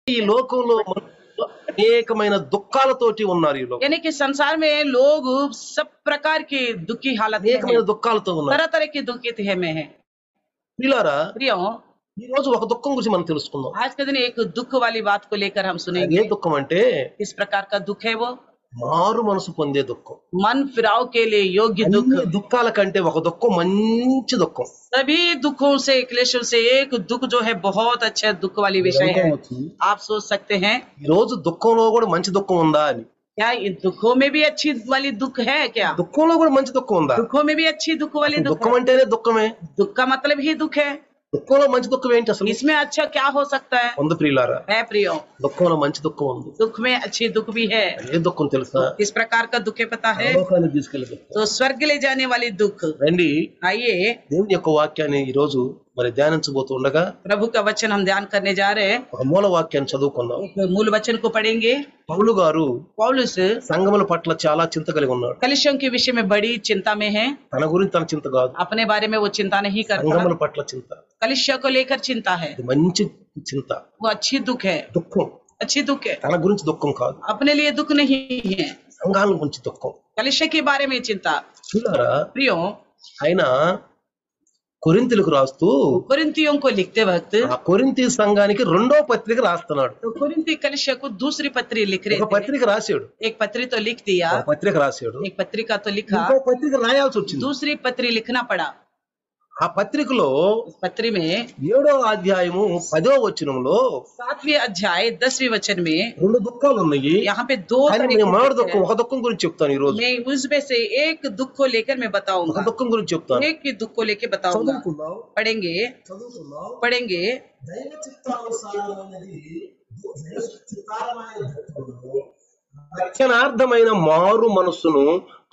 ఈ లోకంలో అనేకమైన దుఃఖాలతోటి ఉన్నారు ఈ లోకం. यानी कि संसार में लोग सब प्रकार की दुखी हालत में అనేకమైన हैं, దుఃఖాలతో ఉన్నారు. तरह तरह की दुखित है में है। ప్రియులారా, प्रियो, ఈ రోజు ఒక దుఃఖం గురించి మనం తెలుసుకుందాం. आज के दिन एक दुख वाली बात को लेकर हम అది ఏ सुनेंगे। దుఃఖం అంటే किस प्रकार का दुख है वो? మారు మనసు పొందే దుఃఖం. मन फिराव के लिए योग्य दुख। అన్ని దుఃఖాల కంటే ఒక దుఃఖం మంచి దుఃఖం. सभी दुखों से, क्लेशों से एक दुख जो है बहुत अच्छा दुख वाली विषय है। आप सोच सकते हैं ఈ రోజు దుఃఖంలో కూడా మంచి దుఃఖం ఉందా అని. क्या इन दुखों में भी अच्छी वाली दुख है क्या? దుఃఖంలో కూడా మంచి దుఃఖం ఉందా? दुखों में भी अच्छी दुख वाली दुख దుఃఖం है। అంటేనే దుఃఖమే. दुख का मतलब ही दुख है। దుఃఖంలో మంచి దుఃఖం ఏంటి అసలు? इसमें अच्छा क्या हो सकता है? ఉంది ప్రియులారా, है प्रियो, దుఃఖంలో మంచి దుఃఖం ఉంది. दुख में अच्छी दुख भी है। ఏ దుఃఖం తెలుసా? किस प्रकार का दुख है पता है? లోకానికి తీసుకెళ్లే దుఃఖం. तो स्वर्ग ले जाने वाली दुख। రండి, आइए దేవుని యొక్క వాక్యాన్ని ఈ రోజు మరి ధ్యానించబోతూ ఉండగా प्रभु का वचन हम ध्यान करने जा रहे हैं। ఒక మూల వాక్యాన్ని చదువుకుందాం. एक मूल वचन को पढ़ेंगे। పౌలు గారు पौलुस సంఘముల పట్ల చాలా చింత కలిగి ఉన్నాడు. कलिसियों के विषय में बड़ी चिंता में है। తన గురించి తన చింత కాదు, अपने बारे में वो चिंता नहीं करता, సంఘముల పట్ల చింత. कलिसिया को लेकर चिंता है। ఇది మంచి చింత. वो अच्छी दुख है, దుఃఖం अच्छी दुख है। తన గురించి దుఃఖం కాదు, अपने लिए दुख नहीं है, సంఘాల గురించి దుఃఖం. कलिसिया के बारे में चिंता। చూడారా, प्रियो, ఆయన కొరింథీయులకు రాస్తూ कोरिन्थियों को लिखते वक्त ఆ కొరింథీ సంఘానికి రెండో పత్రిక రాస్తున్నాడు. तो कोरिन्थी कलिसिया को दूसरी पत्री लिख रहे ఒక थे। పత్రిక రాశాడు, एक पत्री तो लिख दिया, ఒక పత్రిక రాశాడు, एक पत्रिका तो लिखा, ఇంకో పత్రిక రాయాల్సి వచ్చింది. दूसरी पत्री लिखना पड़ा। ఆ పత్రికలో उस पत्री में 7వ అధ్యాయము 10వ వచనంలో 7वें अध्याय 10वें वचन में రెండు దుఃఖాలు ఉన్నాయి. यहाँ पे दो కానీ तरह నేను के మొదటి दुख దుఃఖం, हैं। ఒక దుఃఖం గురించి చెప్తాను ఈ రోజు. मैं उसमें से एक दुख को लेकर मैं ఒక बताऊंगा, దుఃఖం గురించి చెప్తాను. एक ही दुख को लेकर बताऊंगा। చదువుకుందాం, पढ़ेंगे చదువుకుందాం. पढ़ेंगे దైవ చిత్తానుసారమైనది, దైవ చిత్తానుసారమైన దుఃఖమును రక్షణార్థమైన మారు మనస్సును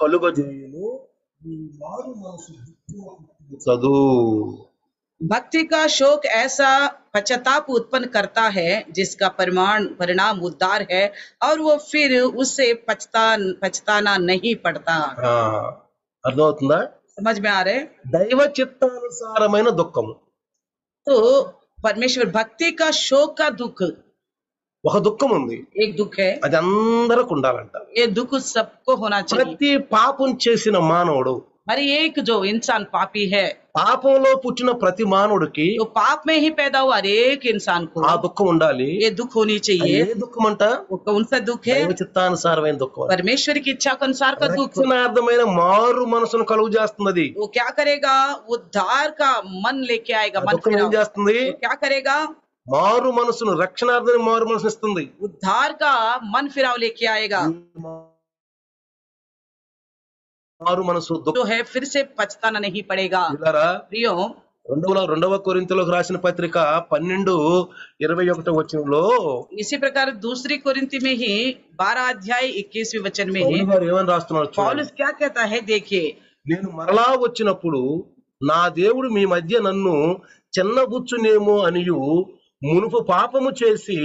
కలుగజేయును. ఈ మారు మనస్సు దుఃఖించదు. भक्ति का शोक ऐसा पश्चाताप उत्पन्न करता है जिसका परिणाम उद्धार है और वो फिर उससे पछताना नहीं पड़ता। ఆ, అర్థమవుతుందా? समझ में आ रहे? దైవ చిత్తానుసారమైన దుఃఖము. तो परमेश्वर भक्ति का शोक का दुख ఒక దుఃఖం ఉంది, एक दुख है, అది అందరికి ఉండాలంట. ये दुख सबको होना चाहिए। ప్రతి పాపం చేసిన మానవుడు, हर एक जो इंसान पापी है, పాపంలో పుట్టిన ప్రతి మానవుడికి तो पाप में ही पैदा हुआ हर एक इंसान को ఆ దుఃఖం ఉండాలి. ये दुख होनी అది चाहिए। ఏ దుఃఖం అంట? वो कौन सा दुख है? దైవ చిత్తానుసారమైన దుఃఖం. परमेश्वर की इच्छा के अनुसार का दुख। రక్షణార్థమైన మారు మనసును కలుగు చేస్తున్నది. वो क्या करेगा? उद्धार का मन लेके आएगा, ఆ मन దుఃఖం ఏం फिराव। చేస్తుంది? वो क्या करेगा? మారు మనసును, రక్షణార్థమైన మారు మనసును ఇస్తుంది. उद्धार का मन फिराव लेके आएगा, మారు మనసు जो है फिर से पछताना नहीं पड़ेगा। దుఃఖారా. प्रियो, రెండవ కొరింథీయులకు రాసిన పత్రిక 12:21 వచనంలో इसी प्रकार दूसरी कोरिन्थी में ही 12 अध्याय 21वें वचन में పౌలు है గారు ఏమని రాస్తున్నాడు చూడండి. पौलुस क्या कहता है, देखिए। నేను మరలా వచ్చినప్పుడు నా దేవుడు మీ మధ్య నన్ను చిన్నబుచ్చునేమో అనియు మునుపు పాపము చేసి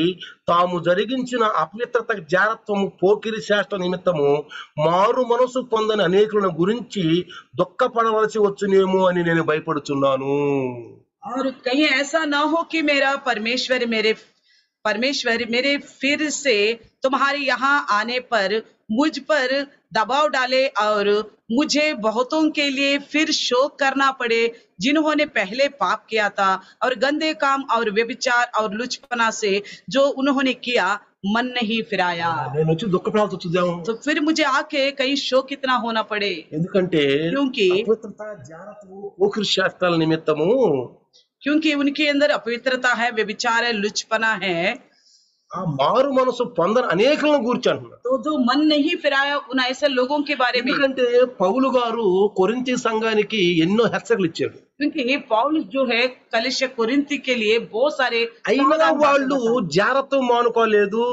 తాము జరిగించిన అపవిత్రత, జారత్వము, పోకిరి శాస్త్ర నిమిత్తము మారు మనసు పొందని అనేకులను గురించి దుఃఖపడవలసి వచ్చునేమో అని నేను భయపడుచున్నాను. और कहीं ऐसा ना हो कि मेरा परमेश्वर मेरे फिर से तुम्हारे यहाँ आने पर मुझ पर दबाव डाले और मुझे बहुतों के लिए फिर शोक करना पड़े जिन्होंने पहले पाप किया था और गंदे काम और व्यभिचार और लुचपना से जो उन्होंने किया मन नहीं फिराया। నేను వచ్చి దుఃఖపడాల్సి వచ్చుదేమో. तो फिर मुझे आके कहीं शोक कितना होना पड़े, ఎందుకంటే क्योंकि అపవిత్రత, జారత్వము, పోకిరి శాస్త్రాల నిమిత్తము उनके अंदर अपवित्रता है, व्यभिचार है, लुचपना है। ఆ మారు మనసు పొందని అనేకులను గురించి అంటున్నాడు. तो जो मन नहीं फिराया उन ऐसे लोगों के बारे में, ఎందుకంటే పౌలు గారు కొరింథీ సంఘానికి ఎన్నో హెచ్చరికలు ఇచ్చాడు. क्योंकि पौलुस जो है कलिसिया कोरिन्थी के लिए बहुत सारे అయినా వాళ్ళు జారత్వం మానుకోలేదు,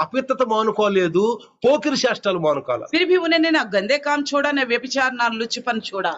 అపవిత్రత మానుకోలేదు, పోకిరి శాస్త్రాలు మానుకోవాలి. फिर भी उन्होंने ना गंदे काम छोड़ा, ना व्यभिचार, ना लुचपन छोड़ा।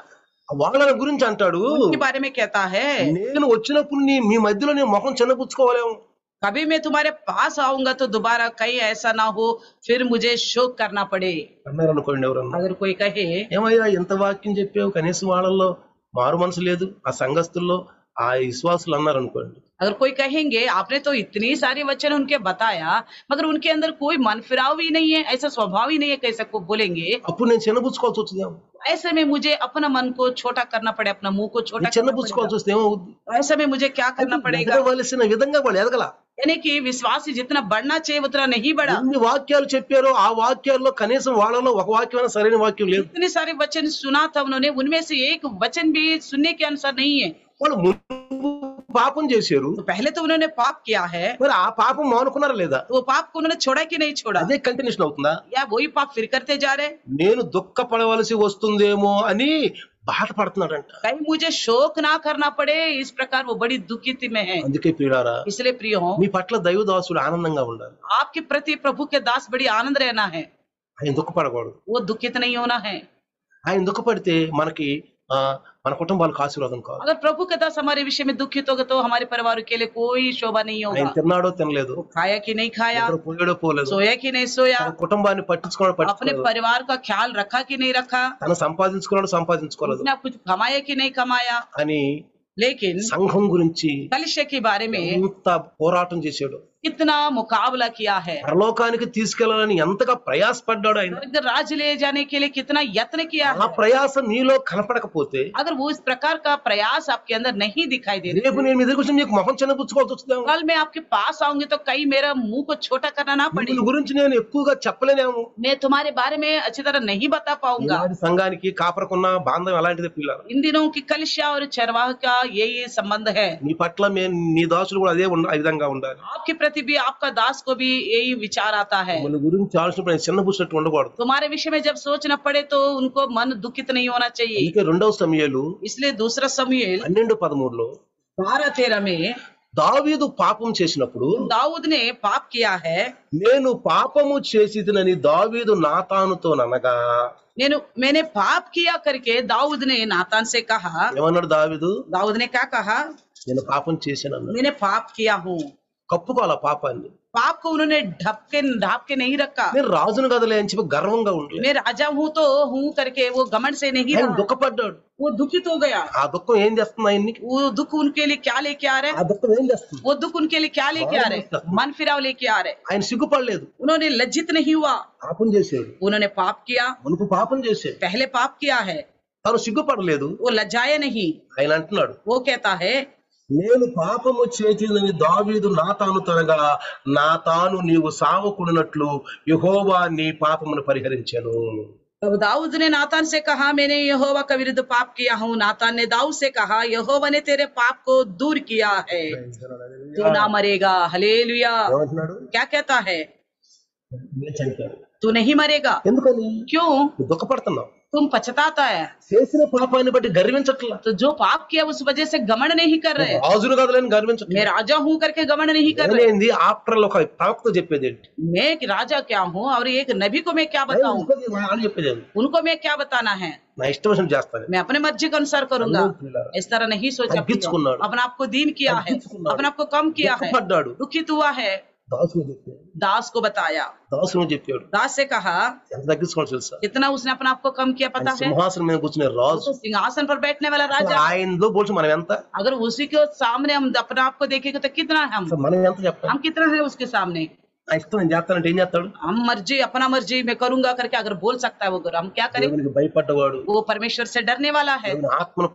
వాళ్ళ గురించి అంటాడు, उनके बारे में कहता है, నేను వచ్చినప్పుడు మీ మధ్యలో నీ ముఖం చిన్నపుచ్చుకోవాలేమో. कभी मैं तुम्हारे पास आऊंगा तो दोबारा कहीं ऐसा ना हो फिर मुझे शोक करना पड़े। అన్నారు అనుకోండి ఎవరన్నా. अगर कोई कहे, ఏమయ్యా ఇంత వాక్యం చెప్పావు, కనీసం వాళ్ళల్లో మారు మనసు లేదు, ఆ సంఘస్థుల్లో ఆ విశ్వాసులు అన్నారు అనుకోండి, अगर कोई कहेंगे आपने तो इतनी सारी वचन उनके बताया मगर उनके अंदर कोई मन फिराव ही नहीं है, ऐसा स्वभाव ही नहीं है, कैसे को बोलेंगे। అప్పుడు నేను చిన్నబుచ్చుకోవాల్సి వచ్చిందేమో. ऐसे में मुझे अपना मन को छोटा करना पड़े, अपना मुंह को छोटा करना చిన్నబుచ్చుకోవాల్సి पड़ेगा। వస్తే ఏమవుద్ది? ऐसे में मुझे क्या करना पड़ेगा, ఎదగవలసిన విధంగా వాళ్ళు ఎదగల. यानी कि विश्वासी जितना बढ़ना चाहिए उतना नहीं बढ़ा। ఎన్ని వాక్యాలు చెప్పారో ఆ వాక్యాల్లో కనీసం వాళ్ళలో ఒక వాక్యమైనా సరైన వాక్యం లేదు. इतने सारे वचन सुना था उन्होंने, उनमें से एक वचन भी सुनने के अनुसार नहीं है। వాళ్ళు ముందు పాపం చేశారు, तो पहले तो उन्होंने पाप किया है, మరి ఆ పాపం మానుకున్నారా లేదా? तो वो पाप को उन्होंने छोड़ा कि नहीं छोड़ा, అదే కంటిన్యూషన్ అవుతుందా? या वही पाप फिर करते जा रहे। నేను దుఃఖపడవలసి వస్తుందేమో అని బాధపడుతున్నాడంట. कहीं मुझे शोक ना करना पड़े, इस प्रकार वो बड़ी दुखित में है। అందుకే ప్రియులారా, इसलिए प्रिय हो, మీ పట్ల దైవదాసుడు ఆనందంగా ఉండాలి. आपके प्रति प्रभु के दास बड़ी आनंद रहना है, ఆయన దుఃఖపడకూడదు. वो दुखित नहीं होना है। ఆయన దుఃఖపడితే మనకి మన కుటుంబాలకు ఆశీర్వాదం కాదు. अगर प्रभु के दास हमारे विषय में दुखित होगा तो हमारे परिवार के लिए कोई शोभा नहीं ఆయన होगा। తిన్నాడో తినలేదు, वो खाया कि नहीं खाया, ఎక్కడ పోయాడో పోలేదు, सोया कि नहीं सोया, తన కుటుంబాన్ని పట్టించుకోవడం अपने పట్టించుకోలేదు, परिवार का ख्याल रखा कि नहीं रखा, తను సంపాదించుకున్నాడు సంపాదించుకోలేదు उसने कुछ कमाया कि नहीं कमाया। అని लेकिन సంఘం గురించి कलिशे के बारे में ఎంత పోరాటం చేశాడు, कितना मुकाबला किया है, పరలోకానికి తీసుకెళ్లాలని ఎంతగా ప్రయాసపడ్డాడు ఆయన. स्वर्ग राज्य ले जाने के लिए कितना यत्न किया ఆ है। ప్రయాస నీలో కనపడకపోతే अगर वो इस प्रकार का प्रयास आपके अंदर नहीं दिखाई दे రేపు रहा, నేను మీ దగ్గర వచ్చి నీకు మొహం చిన్నపుచ్చుకోవాల్సి వస్తుందేమో. कल मैं आपके पास आऊंगी तो कहीं मेरा मुंह को छोटा करना ना पड़े, దీని గురించి నేను ఎక్కువగా చెప్పలేనేమో. मैं तुम्हारे बारे में अच्छी तरह नहीं बता पाऊंगा। ఈనాటి సంఘానికి కాపరకున్న బాంధం ఎలాంటిది పిల్లలు? इन दिनों की कलिशा और चरवाह का यही संबंध है। నీ పట్ల నీ దాసులు కూడా అదే ఆ విధంగా ఉండాలి. आपके प्रति भी आपका दास को भी यही विचार आता है। మన గురించి ఆలోచన చిన్నపుచ్చినట్టు ఉండకూడదు. तुम्हारे विषय में जब सोचना पड़े तो उनको मन दुखित नहीं होना चाहिए। అందుకే 2వ సమూయేలు इसलिए दूसरा समूएल 12:13 12:13 में దావీదు పాపం చేసినప్పుడు दाऊद ने पाप किया है। నేను పాపము చేసిదనని దావీదు నాతానుతో అనగా, मैंने पाप किया करके दाऊद ने नातान से कहा। ఏమన్నాడు దావీదు? दाऊद ने क्या कहा, నేను పాపం చేశాను అన్నాడు. मैंने पाप किया हूँ। కప్పుకోవాల పాపాన్ని. पाप को उन्होंने ढाप के नहीं रखा। నేను రాజును కదలే అని చెప్పి గర్వంగా ఉండలేదు. मैं राजा हूँ तो हूँ करके वो घमंड से नहीं ఆయన रहा, దుఃఖపడ్డాడు. वो दुखित हो गया। ఆ దుఃఖం ఏం చేస్తుంది ఆయన్ని? वो दुख उनके लिए क्या लेके आ रहे, ఆ దుఃఖం ఏం చేస్తుంది? वो दुख उनके लिए क्या लेके आ रहे, मन फिराव लेके आ रहे। ఆయన సిగ్గుపడలేదు. उन्होंने लज्जित नहीं हुआ, పాపం చేశాడు, उन्होंने पाप किया, మునుపు పాపం చేశాడు, पहले पाप किया है, తను సిగ్గుపడలేదు. वो लज्जाए नहीं। ఆయన అంటున్నాడు, वो कहता है, నేను పాపము చేసినని దావీదు నాతాను తనగా, నాతాను నీవు సావకుడినట్లు యెహోవా నీ పాపమును పరిహరించెను. तब दाऊद ने नातान से कहा, मैंने यहोवा का विरुद्ध पाप किया हूँ। नातान ने दाऊद से कहा, यहोवा ने तेरे पाप को दूर किया है, तू ना मरेगा। हालेलुया। ఏమంటున్నాడు? क्या कहता है, నేను చనిపోయాను. तू नहीं मरेगा। ఎందుకని? क्यों? నువ్వు దుఃఖపడుతున్నావు. तुम पछताता है, చేసిన పాపాన్ని బట్టి గర్వించట్లా. तो जो पाप किया उस वजह से घमंड नहीं कर रहे। రాజును కదలని గర్వించట్లేదు. मैं राजा हूँ करके घमंड नहीं कर रहे। ఏంది ఆఫ్టర్ ఒక ప్రవక్త చెప్పేది ఏంటి? मैं एक राजा क्या हूँ और एक नबी को मैं क्या बताऊं, వాళ్ళు చెప్పేది ఏంటి? उनको मैं क्या बताना है। నా ఇష్టం వచ్చినట్టు చేస్తాను. मैं अपने मर्जी के अनुसार करूंगा, इस तरह नहीं सोचा। తగ్గించుకున్నాడు. अपने आप को दीन किया है, अपने आप को कम किया है, దుఃఖపడ్డాడు. दुखित हुआ है। దాసును చెప్పాడు. दास को बताया, దాసును చెప్పాడు. दास से कहा, ఎంత తగ్గించుకోవాలి తెలుసా? कितना उसने अपने आप को कम किया पता है। సింహాసనం మీద కూర్చునే वो రాజు, तो सिंहासन पर बैठने वाला राजा, ఆయనతో పోల్చి మనం ఎంత? अगर उसी के सामने हम अपने आप को देखेंगे तो कितना है మనం ఎంత చెప్పాలి? हम कितना है उसके सामने। నా ఇష్టం నేను చేస్తానంటే ఏం చేస్తాడు? हम मर्जी अपना मर्जी मैं करूंगा करके अगर बोल सकता है वो, हम क्या करें। దేవునికి భయపడ్డవాడు, वो परमेश्वर से डरने वाला है, దేవుని ఆత్మను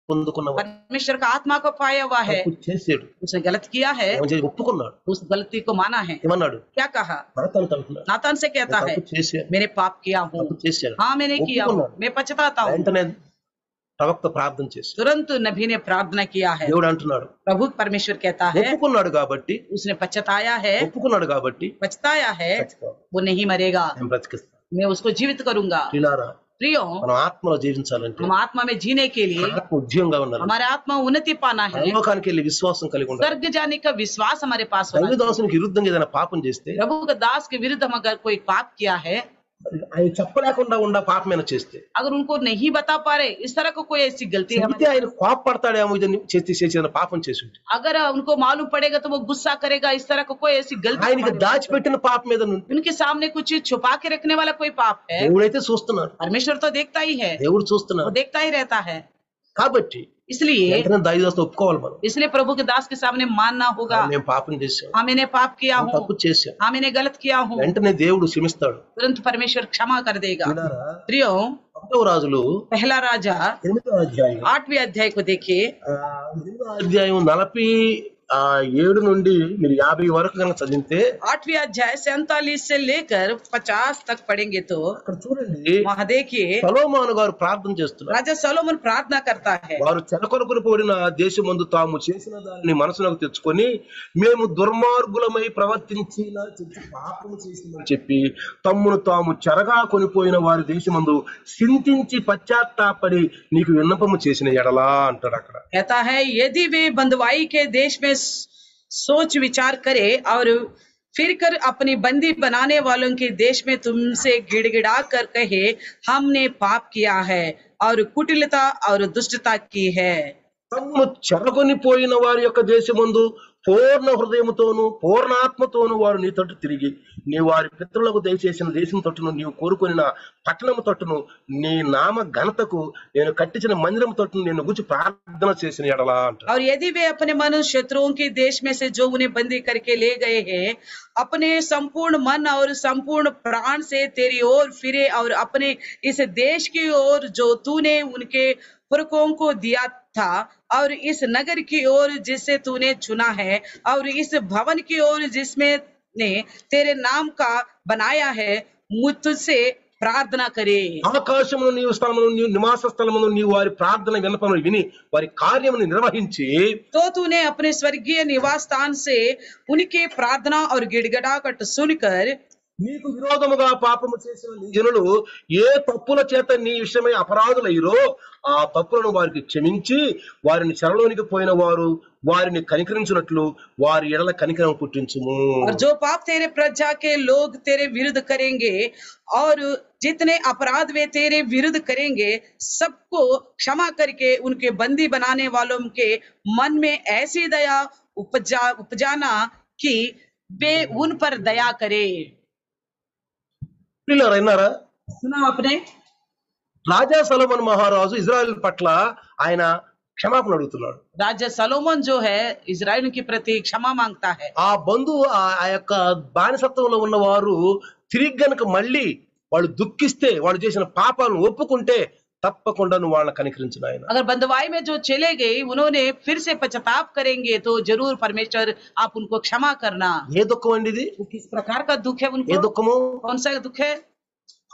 పొందుకున్నవాడు, परमेश्वर का आत्मा को पाया हुआ है। తప్పు చేసాడు, उसने गलत किया है, ఏమని చేసి ఒప్పుకున్నాడు. उस गलती को माना है। ఏమన్నాడు? क्या कहा, నాతాను అంటున్నాడు, नातान से कहता है, తప్పు చేశాను, मैंने पाप किया हूँ, తప్పు చేశాను. हाँ मैंने किया हूँ, मैं पछताता हूँ। వెంటనే ప్రవక్త ప్రార్థన చేశాడు. तुरंत नबी ने प्रार्थना किया है। దేవుడు అంటున్నాడు, प्रभु परमेश्वर कहता है, ఒప్పుకున్నాడు కాబట్టి, उसने पछताया है, ఒప్పుకున్నాడు కాబట్టి पछताया है, చచ్చిపోవాలి. वो नहीं मरेगा, నేను బ్రతికిస్తాను. मैं उसको जीवित करूंगा। ప్రియులారా, प्रियो, మనం ఆత్మలో జీవించాలంటే हम आत्मा में जीने के लिए ఆత్మ ఉద్యోగంగా ఉండాలి. हमारे आत्मा उन्नति पाना है, పరలోకానికి వెళ్ళి విశ్వాసం కలిగి ఉండాలి. स्वर्ग जाने का विश्वास हमारे पास होना चाहिए। దైవదాసునికి విరుద్ధంగా ఏదైనా పాపం చేస్తే, प्रभु के दास के विरुद्ध हम अगर कोई पाप किया है, ఆయన చెప్పలేకుండా ఉండ పాపమైన చేస్తే, अगर उनको नहीं बता पा रहे, इस तरह को कोई ऐसी गलती है, చెబితే ఆయన కోపపడతాడేమో, ఇది చేసిన పాపం చేసి ఉంటే. अगर उनको मालूम पड़ेगा तो वो गुस्सा करेगा। इस तरह को कोई ऐसी गलती ఆయనకి हमारे- దాచిపెట్టిన పాపం మీద నుండి उनके सामने कुछ छुपा के रखने वाला कोई पाप है, దేవుడైతే చూస్తున్నాడు. परमेश्वर तो देखता ही है, దేవుడు वो చూస్తున్నాడు. देखता ही रहता है। కాబట్టి इसलिए వెంటనే దైవదోస్తు ఒప్పుకోవాలి మనం. इसलिए प्रभु के दास के सामने मानना होगा, మేము పాపం చేసాం, हाँ मैंने पाप किया మేము हूँ, తప్పు చేసాం. हाँ मैंने गलत किया हूँ, వెంటనే దేవుడు క్షమిస్తాడు. तुरंत परमेश्वर क्षमा कर देगा। విన్నారా? प्रियो, 1వ రాజులు पहला राजा 8వ అధ్యాయం 8वें अध्याय को देखिए। 8వ అధ్యాయం 47 నుండి మీరు 50 వరకు కనుక చదివితే 8वें अध्याय 47 से लेकर 50 तक पढ़ेंगे तो అక్కడ చూడండి, वहाँ देखिए సొలొమోను గారు ప్రార్థన చేస్తున్నారు. राजा सोलोमन प्रार्थना करता है। వారు చెరకొరకు పోడిన దేశమందు తాము చేసిన దానిని మనసులోకి తెచ్చుకొని మేము దుర్మార్గులమై ప్రవర్తించిన పాపము చేసిందని చెప్పి తమ్మును తాము చెరగా కొనిపోయిన వారి దేశమందు చింతించి పశ్చాత్తాపడి నీకు విన్నపము చేసిన ఎడలా అంటాడు అక్కడ. कहता है यदि वे बंदवाई के देश में सोच विचार करे और फिर कर अपनी बंदी बनाने वालों के देश में तुमसे गिड़गिड़ा कर कहे हमने पाप किया है और कुटिलता और दुष्टता की है। తమ్ము చెరకొని పోయిన వారి యొక్క దేశమందు పూర్ణ హృదయముతోను పూర్ణ ఆత్మతోను వారు నీ తట్టు తిరిగి నీ వారి పితరులకు దయచేసిన దేశం తట్టును నీవు కోరుకొనిన పట్టణము తట్టును నీ నామ ఘనతకు నేను కట్టించిన మందిరం తట్టును నేను గురించి ప్రార్థన చేసిన ఎడలా అంట. और यदि वे अपने मनुष्य शत्रुओं के देश में से जो उन्हें बंदी करके ले गए हैं अपने संपूर्ण मन और संपूर्ण प्राण से तेरी ओर फिरे और अपने इस देश की ओर जो तूने उनके पुरखों को दिया था और इस नगर की ओर जिसे तूने चुना है और इस भवन की ओर जिसमें ने तेरे नाम का बनाया है मुझसे ప్రార్థన करे। ఆకాశమును నీవు స్థలమును నీవు నివాస స్థలమును నీవు వారి ప్రార్థన విన్నపములు విని వారి కార్యమును నిర్వహించి तो तूने अपने स्वर्गीय निवास स्थान से उनके प्रार्थना और गिड़गिड़ाहट सुनकर నీకు విరోధముగా పాపము చేసిన నీ జనులు ఏ తప్పుల చేత నీ విషయమై అపరాధులయ్యారో ఆ తప్పులను వారికి క్షమించి వారిని చెరలోనికి పోయిన వారు వారిని కనికరించినట్లు వారి ఎడల కనికరం పుట్టించుము. और जो पाप तेरे प्रजा के लोग तेरे विरुद्ध करेंगे और जितने अपराध वे तेरे विरुद्ध करेंगे सबको क्षमा करके उनके बंदी बनाने वालों के मन में ऐसी दया उपजाना कि वे उन पर दया करे। పిల్లలు విన్నారా? सुना आपने? రాజా సొలొమోను మహారాజు ఇజ్రాయెల్ పట్ల ఆయన క్షమాపణ అడుగుతున్నాడు. राजा सोलोमन जो है इजराइल के प्रति क्षमा मांगता है। ఆ బంధువు ఆ యొక్క బానిసత్వంలో ఉన్న వారు తిరిగి గనుక మళ్ళీ వాళ్ళు దుఃఖిస్తే వాళ్ళు చేసిన పాపాలను ఒప్పుకుంటే తప్పకుండా నువ్వు వాళ్ళని కనికరించిన ఆయన. अगर बंदवाई में जो चले गए उन्होंने फिर से पश्चाताप करेंगे तो जरूर परमेश्वर आप उनको क्षमा करना। ఏ దుఃఖం అండి ఇది? वो किस प्रकार का दुख है ఏ उनको? దుఃఖము? कौन सा दुख है?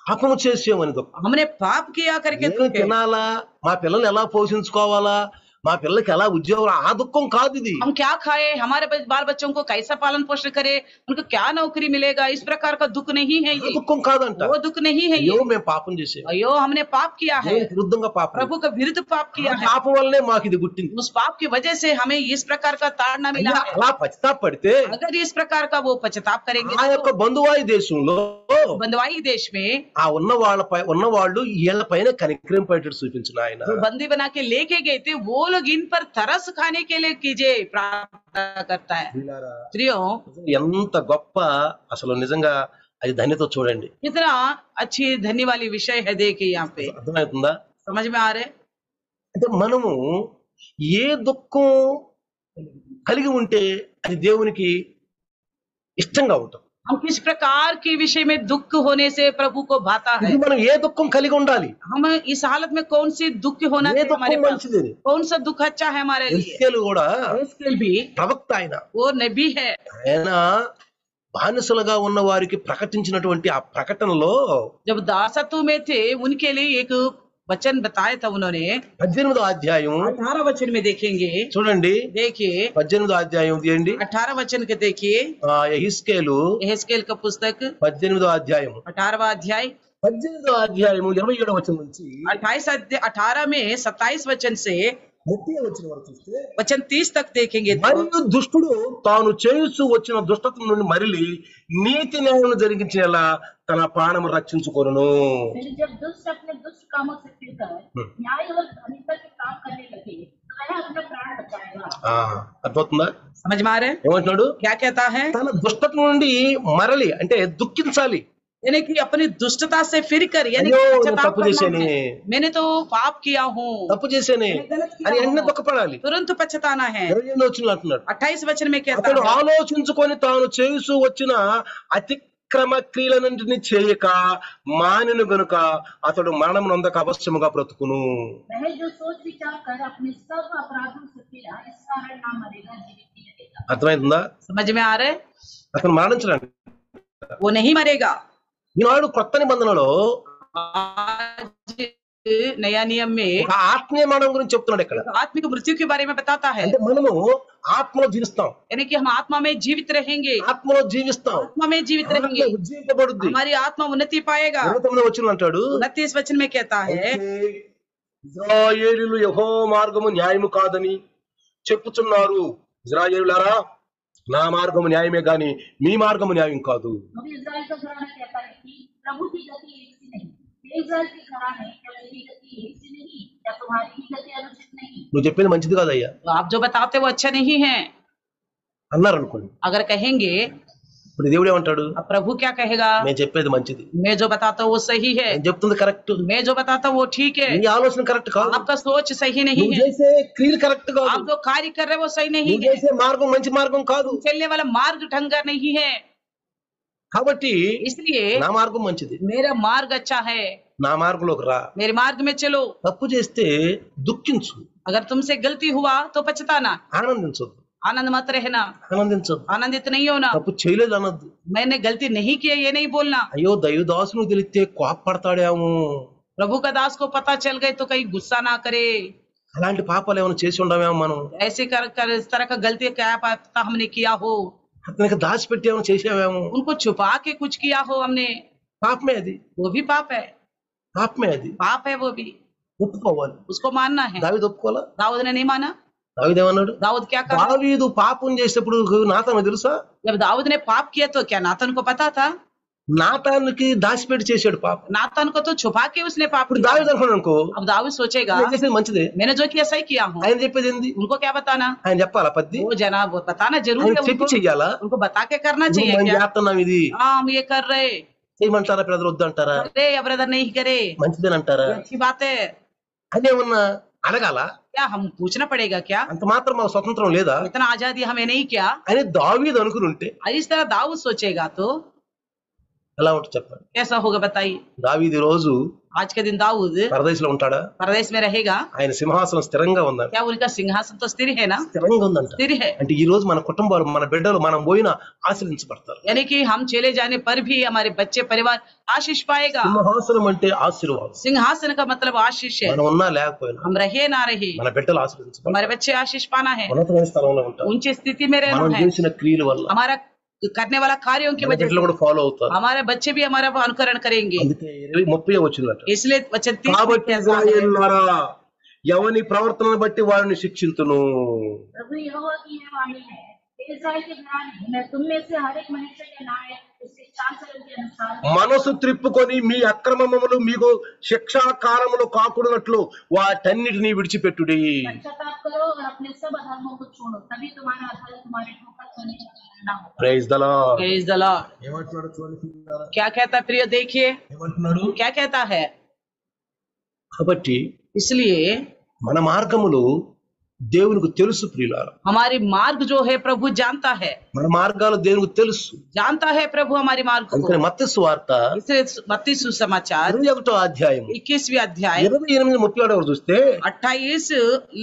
పాపము చేసామని దుఃఖం. हमने पाप किया करके ఏమి दुख है। తినాలా, మా పిల్లల్ని ఎలా పోషించుకోవాలా, మా పిల్లలకి ఎలా ఉద్యోగం, ఆ దుఃఖం కాదు ఇది. हम क्या खाए, हमारे बाल बच्चों को कैसा पालन पोषण करे, उनको क्या नौकरी मिलेगा, इस प्रकार का दुख नहीं है ఆ ये। దుఃఖం కాదంట. वो दुख नहीं है అయ్యో ये। మేము పాపం చేసాం, अयो हमने पाप किया है, దేవునికి విరుద్ధంగా పాపం, प्रभु का विरुद्ध पाप किया है, పాపం వల్లనే మాకు ఇది గుట్టింది. उस पाप की वजह से हमें इस प्रकार का ताड़ना मिला అయ్యా, है। అలా పశ్చాత్తాపడితే अगर इस प्रकार का वो पश्चाताप करेंगे ఆ యొక్క బంధువాయి దేశంలో बंदवाई देश में ఆ ఉన్నవాళ్ళు వీళ్ళ పైన కనికరింపేటట్టు చూపించిన ఆయన. जो बंदी बना के लेके गए थे वो लोग इन पर तरस खाने के लिए कीजिए प्रार्थना करता है। स्त्रियों ఎంత గొప్ప, అసలు నిజంగా అది ధన్యత చూడండి. कितना अच्छी धन्य वाली विषय है। देखिए यहाँ पे అర్థమవుతుందా? समझ में आ रहे? అంటే మనము ఏ దుఃఖం కలిగి ఉంటే అది దేవునికి ఇష్టంగా ఉంటుంది. हम किस प्रकार के विषय में दुख होने से प्रभु को भाता है। ఇది మనం ఏ దుఃఖం కలిగి ఉండాలి, हम इस हालत में कौन सी दुख होना ఏ चाहिए हमारे దుఃఖం पास, మంచిది. कौन सा दुख अच्छा है हमारे लिए। ఎస్కేలు కూడా एस्केल भी ప్రవక్త, ఆయన वो नबी है। ఆయన బానిసలుగా ఉన్న వారికి ప్రకటించినటువంటి ఆ ప్రకటనలో जब दासत्व में थे उनके लिए एक वचन बताया था उन्होंने। 18వ అధ్యాయం 18 वचन में देखेंगे, చూడండి. देखिए 18వ అధ్యాయం తీయండి. 18 वचन के देखिए, యెహెజ్కేలు यहेजकेल का पुस्तक 18వ అధ్యాయం 18वां अध्याय 18వ అధ్యాయము 27వ వచనం నుంచి 18 में 27 वचन से 30వ వచనం వరకు చూస్తే वचन 30 तक देखेंगे तो మరియు దుష్టుడు తాను చేయుచు వచ్చిన దుష్టత్వం నుండి మరలి నీతి న్యాయం జరిగించేలా తన ప్రాణము రక్షించుకొనును. फिर जब दुष्ट अपने दुष्ट कामों से फिरकर न्याय और धार्मिकता के काम करने लगे तो वह अपना प्राण बचाएगा। అర్థమవుతుందా? समझ में आ रहे हैं? ఏమంటున్నాడు? क्या कहता है? తన దుష్టత్వం నుండి మరలి అంటే దుఃఖించాలి. यानी कि अपनी दुष्टता से फिर कर यानी అయ్యో कि నేను पश्चाताप తప్పు करना చేశానే है। मैंने तो पाप किया हूँ, తప్పు చేశానే मैंने गलत किया అని వెంటనే हूँ, దుఃఖపడాలి. तुरंत पछताना है। 28 వచనంలో అంటున్నాడు 28 वचन में कहता అతడు है, ఆలోచించుకొని తాను చేస్తూ వచ్చిన అతిక్రమ క్రియలన్నింటినీ చేయక మానిన గనుక అతడు మరణం నొందక అవశ్యముగా బ్రతుకును. वह जो सोच विचार कर अपने सब अपराधों से फिरा, इस कारण ना मरेगा, जीवित ही रहेगा। అర్థమైందా? समझ में आ रहा है? అతను మరణించడానికి वो नहीं मरेगा। ఈనాడు కొత్త నిబంధనలో आज नया नियम में ఒక ఆత్మీయ మరణం గురించి చెప్తున్నాడు ఇక్కడ. आत्मिक मृत्यु के बारे में बताता है, అంటే మనము ఆత్మలో జీవిస్తాం, यानी कि हम आत्मा में जीवित रहेंगे, ఆత్మలో జీవిస్తాం, आत्मा में जीवित ఆత్మ रहेंगे, ఉజ్జీవింపబడుద్ది. हमारी आत्मा उन्नति पाएगा। 29 వచనం అంటాడు 29 वचन में कहता है, అయితే ఇశ్రాయేలీయులు యెహోవా మార్గము న్యాయము కాదని చెప్పుచున్నారు. ఇశ్రాయేలులారా నా మార్గము న్యాయమే గాని మీ మార్గము న్యాయం కాదు. क्योंकि इस्राएल का घराना कहता है कि प्रभु की गति एक सी नहीं, इस्राएल के घराने क्या मेरी गति एक सी नहीं, क्या तुम्हारी ही गति अनुचित नहीं। నువ్వు చెప్పేది మంచిది కాదయ్యా तो आप जो बताते वो अच्छा नहीं है అన్నారు అనుకోండి. अगर कहेंगे, ఇప్పుడు దేవుడు ఏమంటాడు? अब प्रभु क्या कहेगा? నేను చెప్పేది మంచిది, मैं जो बताता हूँ वो सही है, నేను చెప్తుంది కరెక్ట్, मैं जो बताता हूँ वो ठीक है, నీ ఆలోచన కరెక్ట్ కాదు, आपका सोच सही नहीं నువ్వు है, చేసే క్రియలు కరెక్ట్ కాదు, आप जो कार्य कर रहे हैं वो सही नहीं నువ్వు है, చేసే మార్గం మంచి మార్గం కాదు. चलने वाला मार्ग ढंग का नहीं है। కాబట్టి इसलिए నా మార్గం మంచిది, मेरा मार्ग अच्छा है, నా మార్గంలోకి రా. मेरे मार्ग में चलो। తప్పు చేస్తే దుఃఖించు, अगर तुमसे गलती हुआ तो पछताना, ఆనందించొద్దు, आनंद मत रहना, ఆనందించొద్దు. आनंदित नहीं होना, తప్పు చేయలేదు అనొద్దు. मैंने गलती नहीं की है ये नहीं बोलना। అయ్యో దైవదాసును తెలిస్తే కోపపడతాడేమో, प्रभु का दास को पता चल गए तो कहीं गुस्सा ना करे, అలాంటి పాపాలు ఏమైనా చేసి ఉండమేమో మనం, ऐसे कर इस तरह का गलती क्या पता हमने किया हो, అతనికి దాచిపెట్టి ఏమైనా చేసావేమో. उनको छुपा के कुछ किया हो हमने, పాపమే అది, वो भी पाप है, పాపమే అది, पाप है वो भी, ఒప్పుకోవాలి. उसको मानना है। దావీదు ఒప్పుకోవాలా? दाऊद ने नहीं माना। దావీదు ఏమన్నాడు? दाऊद क्या कहा? దావీదు పాపం చేసేటప్పుడు నాతాను తెలుసా? जब दाऊद ने पाप किया तो क्या नातन को पता था? నాతానికి దాచిపెట్టి చేశాడు పాపం. नातन को तो छुपा के उसने पाप ఇప్పుడు किया। దావీదు అనుకున్నాడు అనుకో, अब दाऊद सोचेगा నేను చేసేది మంచిదే, मैंने जो किया सही किया हूँ, ఆయన చెప్పేది ఏంది? उनको क्या बताना? ఆయన చెప్పాలా పద్ది? वो जनाब वो बताना जरूर ఆయన है, చెప్పి उनको చెయ్యాలా? उनको बता के करना నువ్వు चाहिए మనం क्या? చేస్తున్నాం ఇది हाँ हम ये कर रहे, చేయమంటారా, ప్రజలు వద్దంటారా, अरे या ब्रदर नहीं करे, మంచిదేనంటారా ये अच्छी बात है, అని ఏమన్నా అడగాల? क्या हम पूछना पड़ेगा क्या? అంత మాత్రం మాకు స్వతంత్రం లేదా इतना आजादी हमें नहीं क्या? అని దావీదు అనుకుని ఉంటే इस तरह दाऊद सोचेगा तो ఎలా ఉంటుంది చెప్పండి? कैसा होगा बताइए? దావీదు ఈ రోజు आज के दिन दाऊद పరదేశంలో ఉంటాడా? परदेश में रहेगा, ఆయన సింహాసనం స్థిరంగా ఉందంట, क्या उनका सिंहासन तो स्थिर है ना? స్థిరంగా ఉందంట. स्थिर है, అంటే ఈ రోజు మన కుటుంబాలు, మన బిడ్డలు మనం పోయినా ఆశ్రయించబడతారు. यानी कि हम चले जाने पर भी हमारे बच्चे परिवार आशीष पाएगा। సింహాసనం అంటే ఆశీర్వాదం. सिंहासन का मतलब आशीष है, మనం ఉన్నా లేకపోయినా हम रहे ना रहे మన బిడ్డలు ఆశ్రయించబడతారు, हमारे बच्चे आशीष पाना है, ఉన్నతమైన స్థలంలో ఉంటారు. ऊंची स्थिति में रहना మనం है, చేసిన క్రియల వల్ల हमारा करने वाला कार्यों की మన वजह బిడ్డలు से కూడా ఫాలో అవుతారు. हमारे बच्चे भी हमारा अनुकरण करेंगे। అందుకే 30 వచ్చిందట. इसलिए वचन 30 కాబట్టి में ऐसा है, ఇశ్రాయేలులారా ఎవని ప్రవర్తనను బట్టి వారిని శిక్షింతును. प्रभु यहोवा की यह वाणी है, इस्राएल के घराने, मैं तुम में से हर एक मनुष्य के न्याय उसके चाल चलन के अनुसार మనసు త్రిప్పుకొని మీ అక్రమములు మీకు శిక్షా కాలములు కాకూడనట్లు వాటన్నిటిని విడిచిపెట్టుడి. पश्चाताप करो और अपने सब अधर्मों को छोड़ो, तभी तुम्हारा अधर्म तुम्हारे ठोकर खाने का कारण ना हो। Praise the Lord. Praise the Lord। ఏమంటున్నాడు చూడండి, क्या कहता है प्रिय, देखिए ఏమంటున్నాడు? क्या कहता है। కాబట్టి इसलिए మన మార్గములు దేవునికి తెలుసు ప్రియులారా, हमारी मार्ग जो है प्रभु जानता है, మన మార్గాలు దేవునికి తెలుసు. जानता है प्रभु हमारी मार्ग అందుకని को। మత్తయి సువార్త इसलिए मत्ती सुसमाचार 21వ అధ్యాయం 21वीं अध्याय 28-30 చూస్తే 28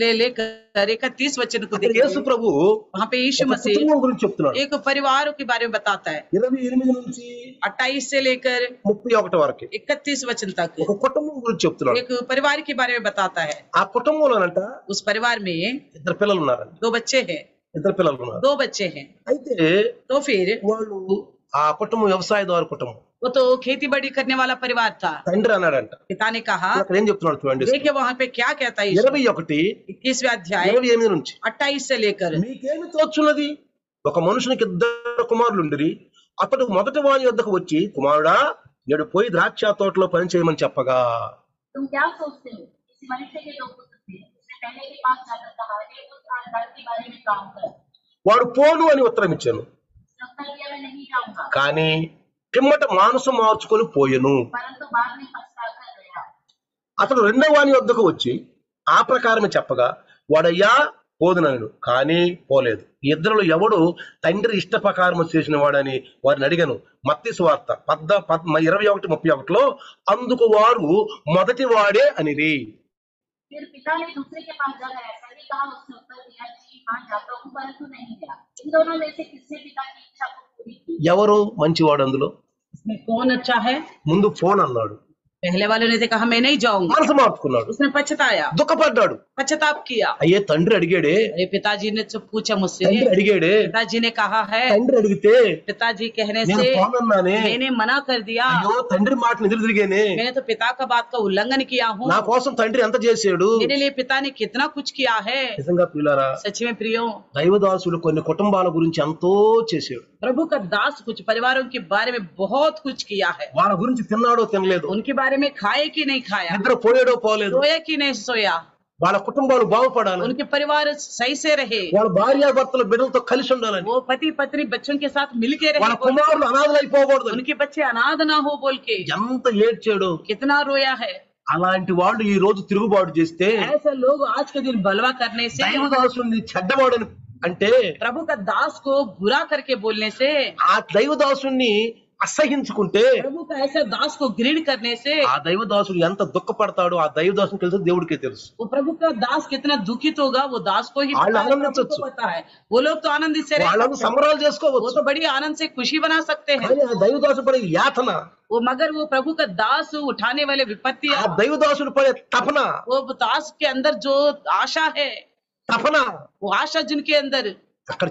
ले लेकर 31 वचन को అక్కడ యేసు देखिए, ప్రభు वहाँ पे यीशु ఒక मसीह కుటుంబం గురించి చెప్తున్నాడు. एक परिवार के बारे में बताता है। 28 నుంచి 28 से लेकर 31 వరకు 31 वचन तक ఒక కుటుంబం గురించి చెప్తున్నాడు. एक परिवार के बारे में बताता है। ఆ కుటుంబంలోనంట उस परिवार में ఇద్దరు పిల్లలు ఉన్నారంట, 2 बच्चे हैं, ఇద్దరు పిల్లలు ఉన్నారు. 2 बच्चे हैं। అయితే तो फिर వాళ్ళు ఆ కుటుంబం వ్యవసాయదారు కుటుంబం. वो तो खेती बाड़ी करने वाला परिवार था। తండ్రి అన్నాడంట, पिता ने कहा, అక్కడ ఏం చెప్తున్నాడు చూడండి, देखिए वहाँ पे क्या कहता है यीशु। 21 21वें अध्याय 28 నుంచి 28 से लेकर మీకేమి తోచున్నది? ఒక మనుషునికి ఇద్దరు కుమారులుండిరి. అతడు మొదటి వాని వద్దకు వచ్చి, కుమారుడా నేడు పోయి ద్రాక్ష తోటలో పని చేయమని చెప్పగా, तुम क्या सोचते हो? किसी मनुष्य के 2 पुत्र थे, उसने पहले के पास जाकर कहा, हे पुत्र आज घर के बारे में काम कर। వాడు పోను అని ఉత్తరం ఇచ్చాను. उसने उत्तर दिया, मैं नहीं जाऊंगा। కానీ పిమ్మట మానసం మార్చుకొని పోయెను. परंतु बाद में पछता कर गया। అతడు రెండవ వాని వద్దకు వచ్చి ఆ ప్రకారమే చెప్పగా వాడయ్యా పోదునను కానీ పోలేదు. ఇద్దరులో ఎవడు తండ్రి ఇష్ట ప్రకారం చేసిన వాడని వారిని అడిగాను. మత్తయి సువార్త 21:31లో అందుకు వారు మొదటి వాడే అనిరి. फिर पिता ने दूसरे के पास जाकर ऐसा ही कहा। उसने उत्तर दिया जी हाँ जाता हूँ, परंतु नहीं गया। इन दोनों में से किसने पिता की इच्छा को पूरी की? ఎవరు మంచివాడు అందులో? इसमें कौन अच्छा है? ముందు ఫోన్ అన్నాడు, पहले वाले ने कहा मैं नहीं जाऊंगा, మనసు మార్చుకున్నాడు, उसने पछताया, దుఃఖపడ్డాడు. पश्चाताप किया। అయ్యే తండ్రి అడిగాడే, अरे पिताजी ने तो पूछा मुझसे, తండ్రి అడిగాడే, पिताजी ने कहा है, తండ్రి అడిగితే पिताजी कहने నేను से ఫోన్ అన్నానే, मैंने मना कर दिया। అయ్యో తండ్రి మాటను ఎదురు తిరిగానే, मैंने तो पिता का बात का उल्लंघन किया हूँ। నా కోసం తండ్రి ఎంత చేశాడు. मेरे लिए पिता ने कितना कुछ किया है। నిజంగా ప్రియులారా, सच में प्रियो, దైవదాసుడు కొన్ని కుటుంబాల గురించి ఎంతో చేశాడు. प्रभु का दास कुछ परिवारों के बारे में बहुत कुछ किया है। వాళ్ళ గురించి తిన్నాడో తినలేదు, उनके बारे में खाए कि नहीं खाया, నిద్ర పోయాడో పోలేదు, सोया कि नहीं सोया, వాళ్ళ కుటుంబాలు బాగుపడాలి, उनके परिवार सही से रहे, వాళ్ళ భార్యాభర్తలు బిడ్డలతో కలిసి ఉండాలని, वो पति पत्नी बच्चों के साथ मिलके వాళ్ళ रहे, కుమారులు అనాథలైపోకూడదు, उनके बच्चे अनाथ ना हो बोल के ఎంత ఏడ్చాడు. कितना रोया है। అలాంటి వాళ్ళు ఈ రోజు తిరుగుబాటు చేస్తే ऐसे लोग आज के दिन बलवा करने से, దైవదాసుని చెడ్డవాడని అంటే प्रभु का दास को बुरा करके बोलने से, ఆ దైవదాసుని అసహించుకుంటే प्रभु का ऐसे दास को घृण करने से, ఆ దైవదాసుడు ఎంత దుఃఖపడతాడో ఆ దైవదాసుని తెలుసు, దేవుడికే తెలుసు. वो प्रभु का दास कितना दुखित होगा वो दास को ही వాళ్ళు पता है, प्रभु ఆనందించొచ్చు, को पता है। वो लोग तो आनंदित से रह వాళ్ళను सकते हैं, సంబరాలు वो చేసుకోవచ్చు, तो बड़ी आनंद से खुशी बना सकते हैं। కానీ ఆ దైవదాసుడు పడే యాతన, वो मगर वो प्रभु का दास उठाने वाले ఆ विपत्तियां, దైవదాసుడు పడే తపన, वो दास के अंदर जो आशा है, తపన वो आशा जिनके अंदर, ఇక్కడ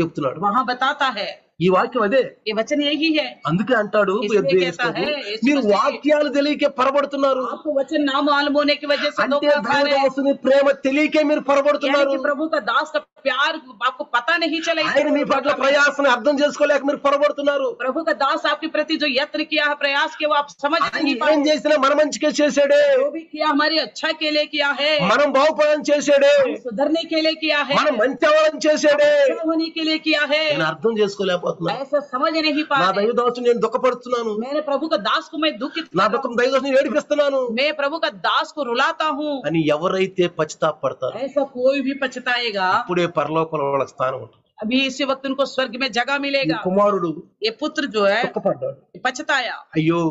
చెప్తున్నాడు. वहां बताता है। ఈ వాక్యం అదే. ये वचन यही है। అందుకే అంటాడు इसलिए कहता है, మీరు వాక్యాలు తెలియకే పొరబడుతున్నారు. आपको वचन ना मालूम होने की वजह से అంటే धोखा खा रहे हैं। దైవదాసుని ప్రేమ తెలియకే మీరు यानी పొరబడుతున్నారు. कि प्रभु का दास का प्यार आपको पता नहीं चला, ఆయన మీ పట్ల ప్రయాసను అర్థం చేసుకోలేక మీరు పొరబడుతున్నారు. प्रभु का दास आपके प्रति जो यत्न किया है, प्रयास किया, वो आप समझ ఆయన नहीं ఏం पाए। చేసినా మన మంచికే చేశాడే, जो भी किया हमारी अच्छा के लिए किया है, మనం బాగుపడని చేశాడే, सुधरने के लिए किया है, మనం మంచి అవ్వాలని చేశాడే. अच्छा होने के लिए किया है। నేను అర్థం చేసుకోలేకపోతున్నా. ऐसा समझ नहीं पा నా रहे। దైవదాసుని నేను దుఃఖపడుతున్నాను, मेरे प्रभु का दास को मैं दुखित నా कर रहा దుఃఖం దైవదాసుని ఏడిపిస్తున్నాను हूं। मैं प्रभु का दास को रुलाता हूँ। అని ఎవరైతే పశ్చాత్తాపడతారో ऐसा कोई भी पछताएगा, అప్పుడే పరలోకంలో వాళ్ళ స్థానం ఉంటుంది. अभी इसी वक्त उनको स्वर्ग में जगह ఈ मिलेगा। కుమారుడు ये पुत्र जो है దుఃఖపడ్డాడు. पछताया, అయ్యో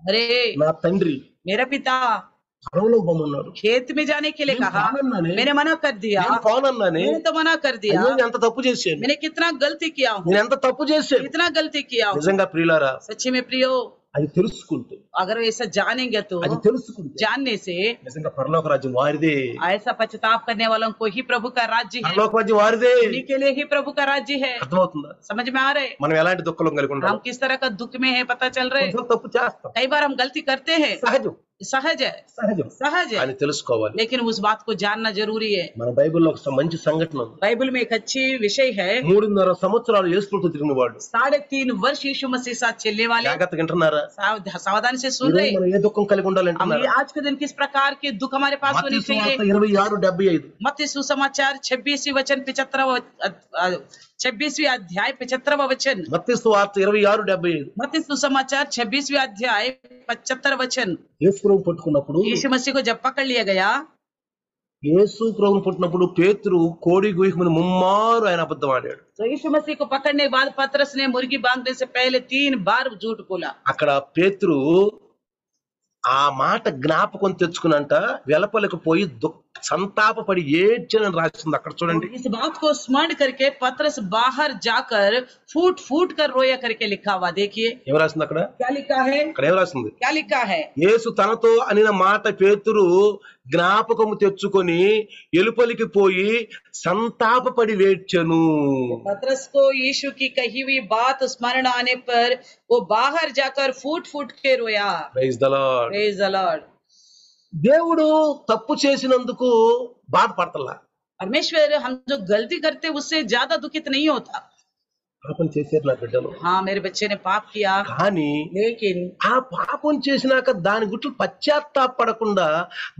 अरे నా తండ్రి मेरा पिता అడవులో బొమ్మన్నాడు, खेत में जाने के लिए నేను कहा, పోనన్నానే, मैंने मना कर दिया, నేను పోనన్నానే, मैंने तो मना कर दिया, అయ్యో నేను ఎంత తప్పు చేశాను, मैंने कितना गलती किया हूँ, నేను ఎంత తప్పు చేశాను. कितना गलती किया हूँ। నిజంగా ప్రియులారా, सच्ची में प्रियो, అది తెలుసుకుంటే, अगर ऐसा जानेंगे तो, అది తెలుసుకుంటే जानने से, నిజంగా పరలోక రాజ్యం వారిదే, ऐसा पछताप करने वालों को ही प्रभु का राज्य है, పరలోక రాజ్యం వారిదే. उन्हीं के लिए ही प्रभु का राज्य है। అర్థమవుతుందా? समझ में आ रहे? మనం ఎలాంటి దుఃఖం కలిగి हम ఉండాలి? किस तरह का दुख में है पता चल रहे। కొంచెం తప్పు చేస్తాం, कई बार हम गलती करते हैं, సహజం, सहज है, సహజం, सहज है, అని తెలుసుకోవాలి. लेकिन उस बात को जानना जरूरी है। మన బైబిల్లో ఒక మంచి సంఘటన ఉంది. बाइबल में एक अच्छी विषय है, 3.5 సంవత్సరాలు యేసుతో తిరిగిన వాడు. 3.5 वर्ष यीशु मसीह साथ चलने वाले, జాగ్రత్తగా వింటున్నారా? सावधानी से ఈ सुन రోజు रहे। మనం ఏ దుఃఖం కలిగి हम ये ఉండాలంటున్నారా? आज के दिन किस प्रकार के दुख हमारे पास होने మత్తయి चाहिए। సువార్త 26:75 मत्ती सुसमाचार 26वीं वचन 26वीं अध्याय 75वां वचन। మత్తయి సువార్త 26:75 मत्ती सुसमाचार 26वीं अध्याय 75 वचन। యేసు ప్రభువు పట్టుకున్నప్పుడు, यीशु मसीह को जब पकड़ लिया गया, యేసు ప్రభువును పుట్టినప్పుడు పేతురు కోడి గుహమును ముమ్మారు ఆయన అబద్ధం ఆడాడు. तो यीशु मसीह को पकड़ने के बाद पतरस ने मुर्गी बांधने से पहले 3 बार झूठ बोला। అక్కడ పేతురు ఆ మాట జ్ఞాపకం తెచ్చుకున్నంట వెలపలకు పోయి సంతాపపడి ఏడ్చనని రాసింది. అక్కడ చూడండి, इस बात को स्मरण करके पतरस बाहर जाकर फूट फूट कर रोया करके लिखा हुआ। देखिए ఏం రాసింది అక్కడ? क्या लिखा है, అక్కడ ఏం రాసింది? क्या लिखा है। యేసు తనతో అనిన మాట పేతురు జ్ఞాపకము తెచ్చుకొని ఎలుపలికి పోయి సంతాపపడి వేడ్చెను. पतरस को यीशु की कही हुई बात स्मरण आने पर वो बाहर जाकर फूट फूट के रोया। Praise the Lord. Praise the Lord. దేవుడు తప్పు చేసినందుకు బాధపడతలా. परमेश्वर हम जो गलती करते उससे ज्यादा दुखित नहीं होता। పాపం చేశారు నా బిడ్డలు. हाँ मेरे बच्चे ने पाप किया, కానీ लेकिन ఆ పాపం చేసినాక దాని గుట్లు పశ్చాత్తాపడకుండా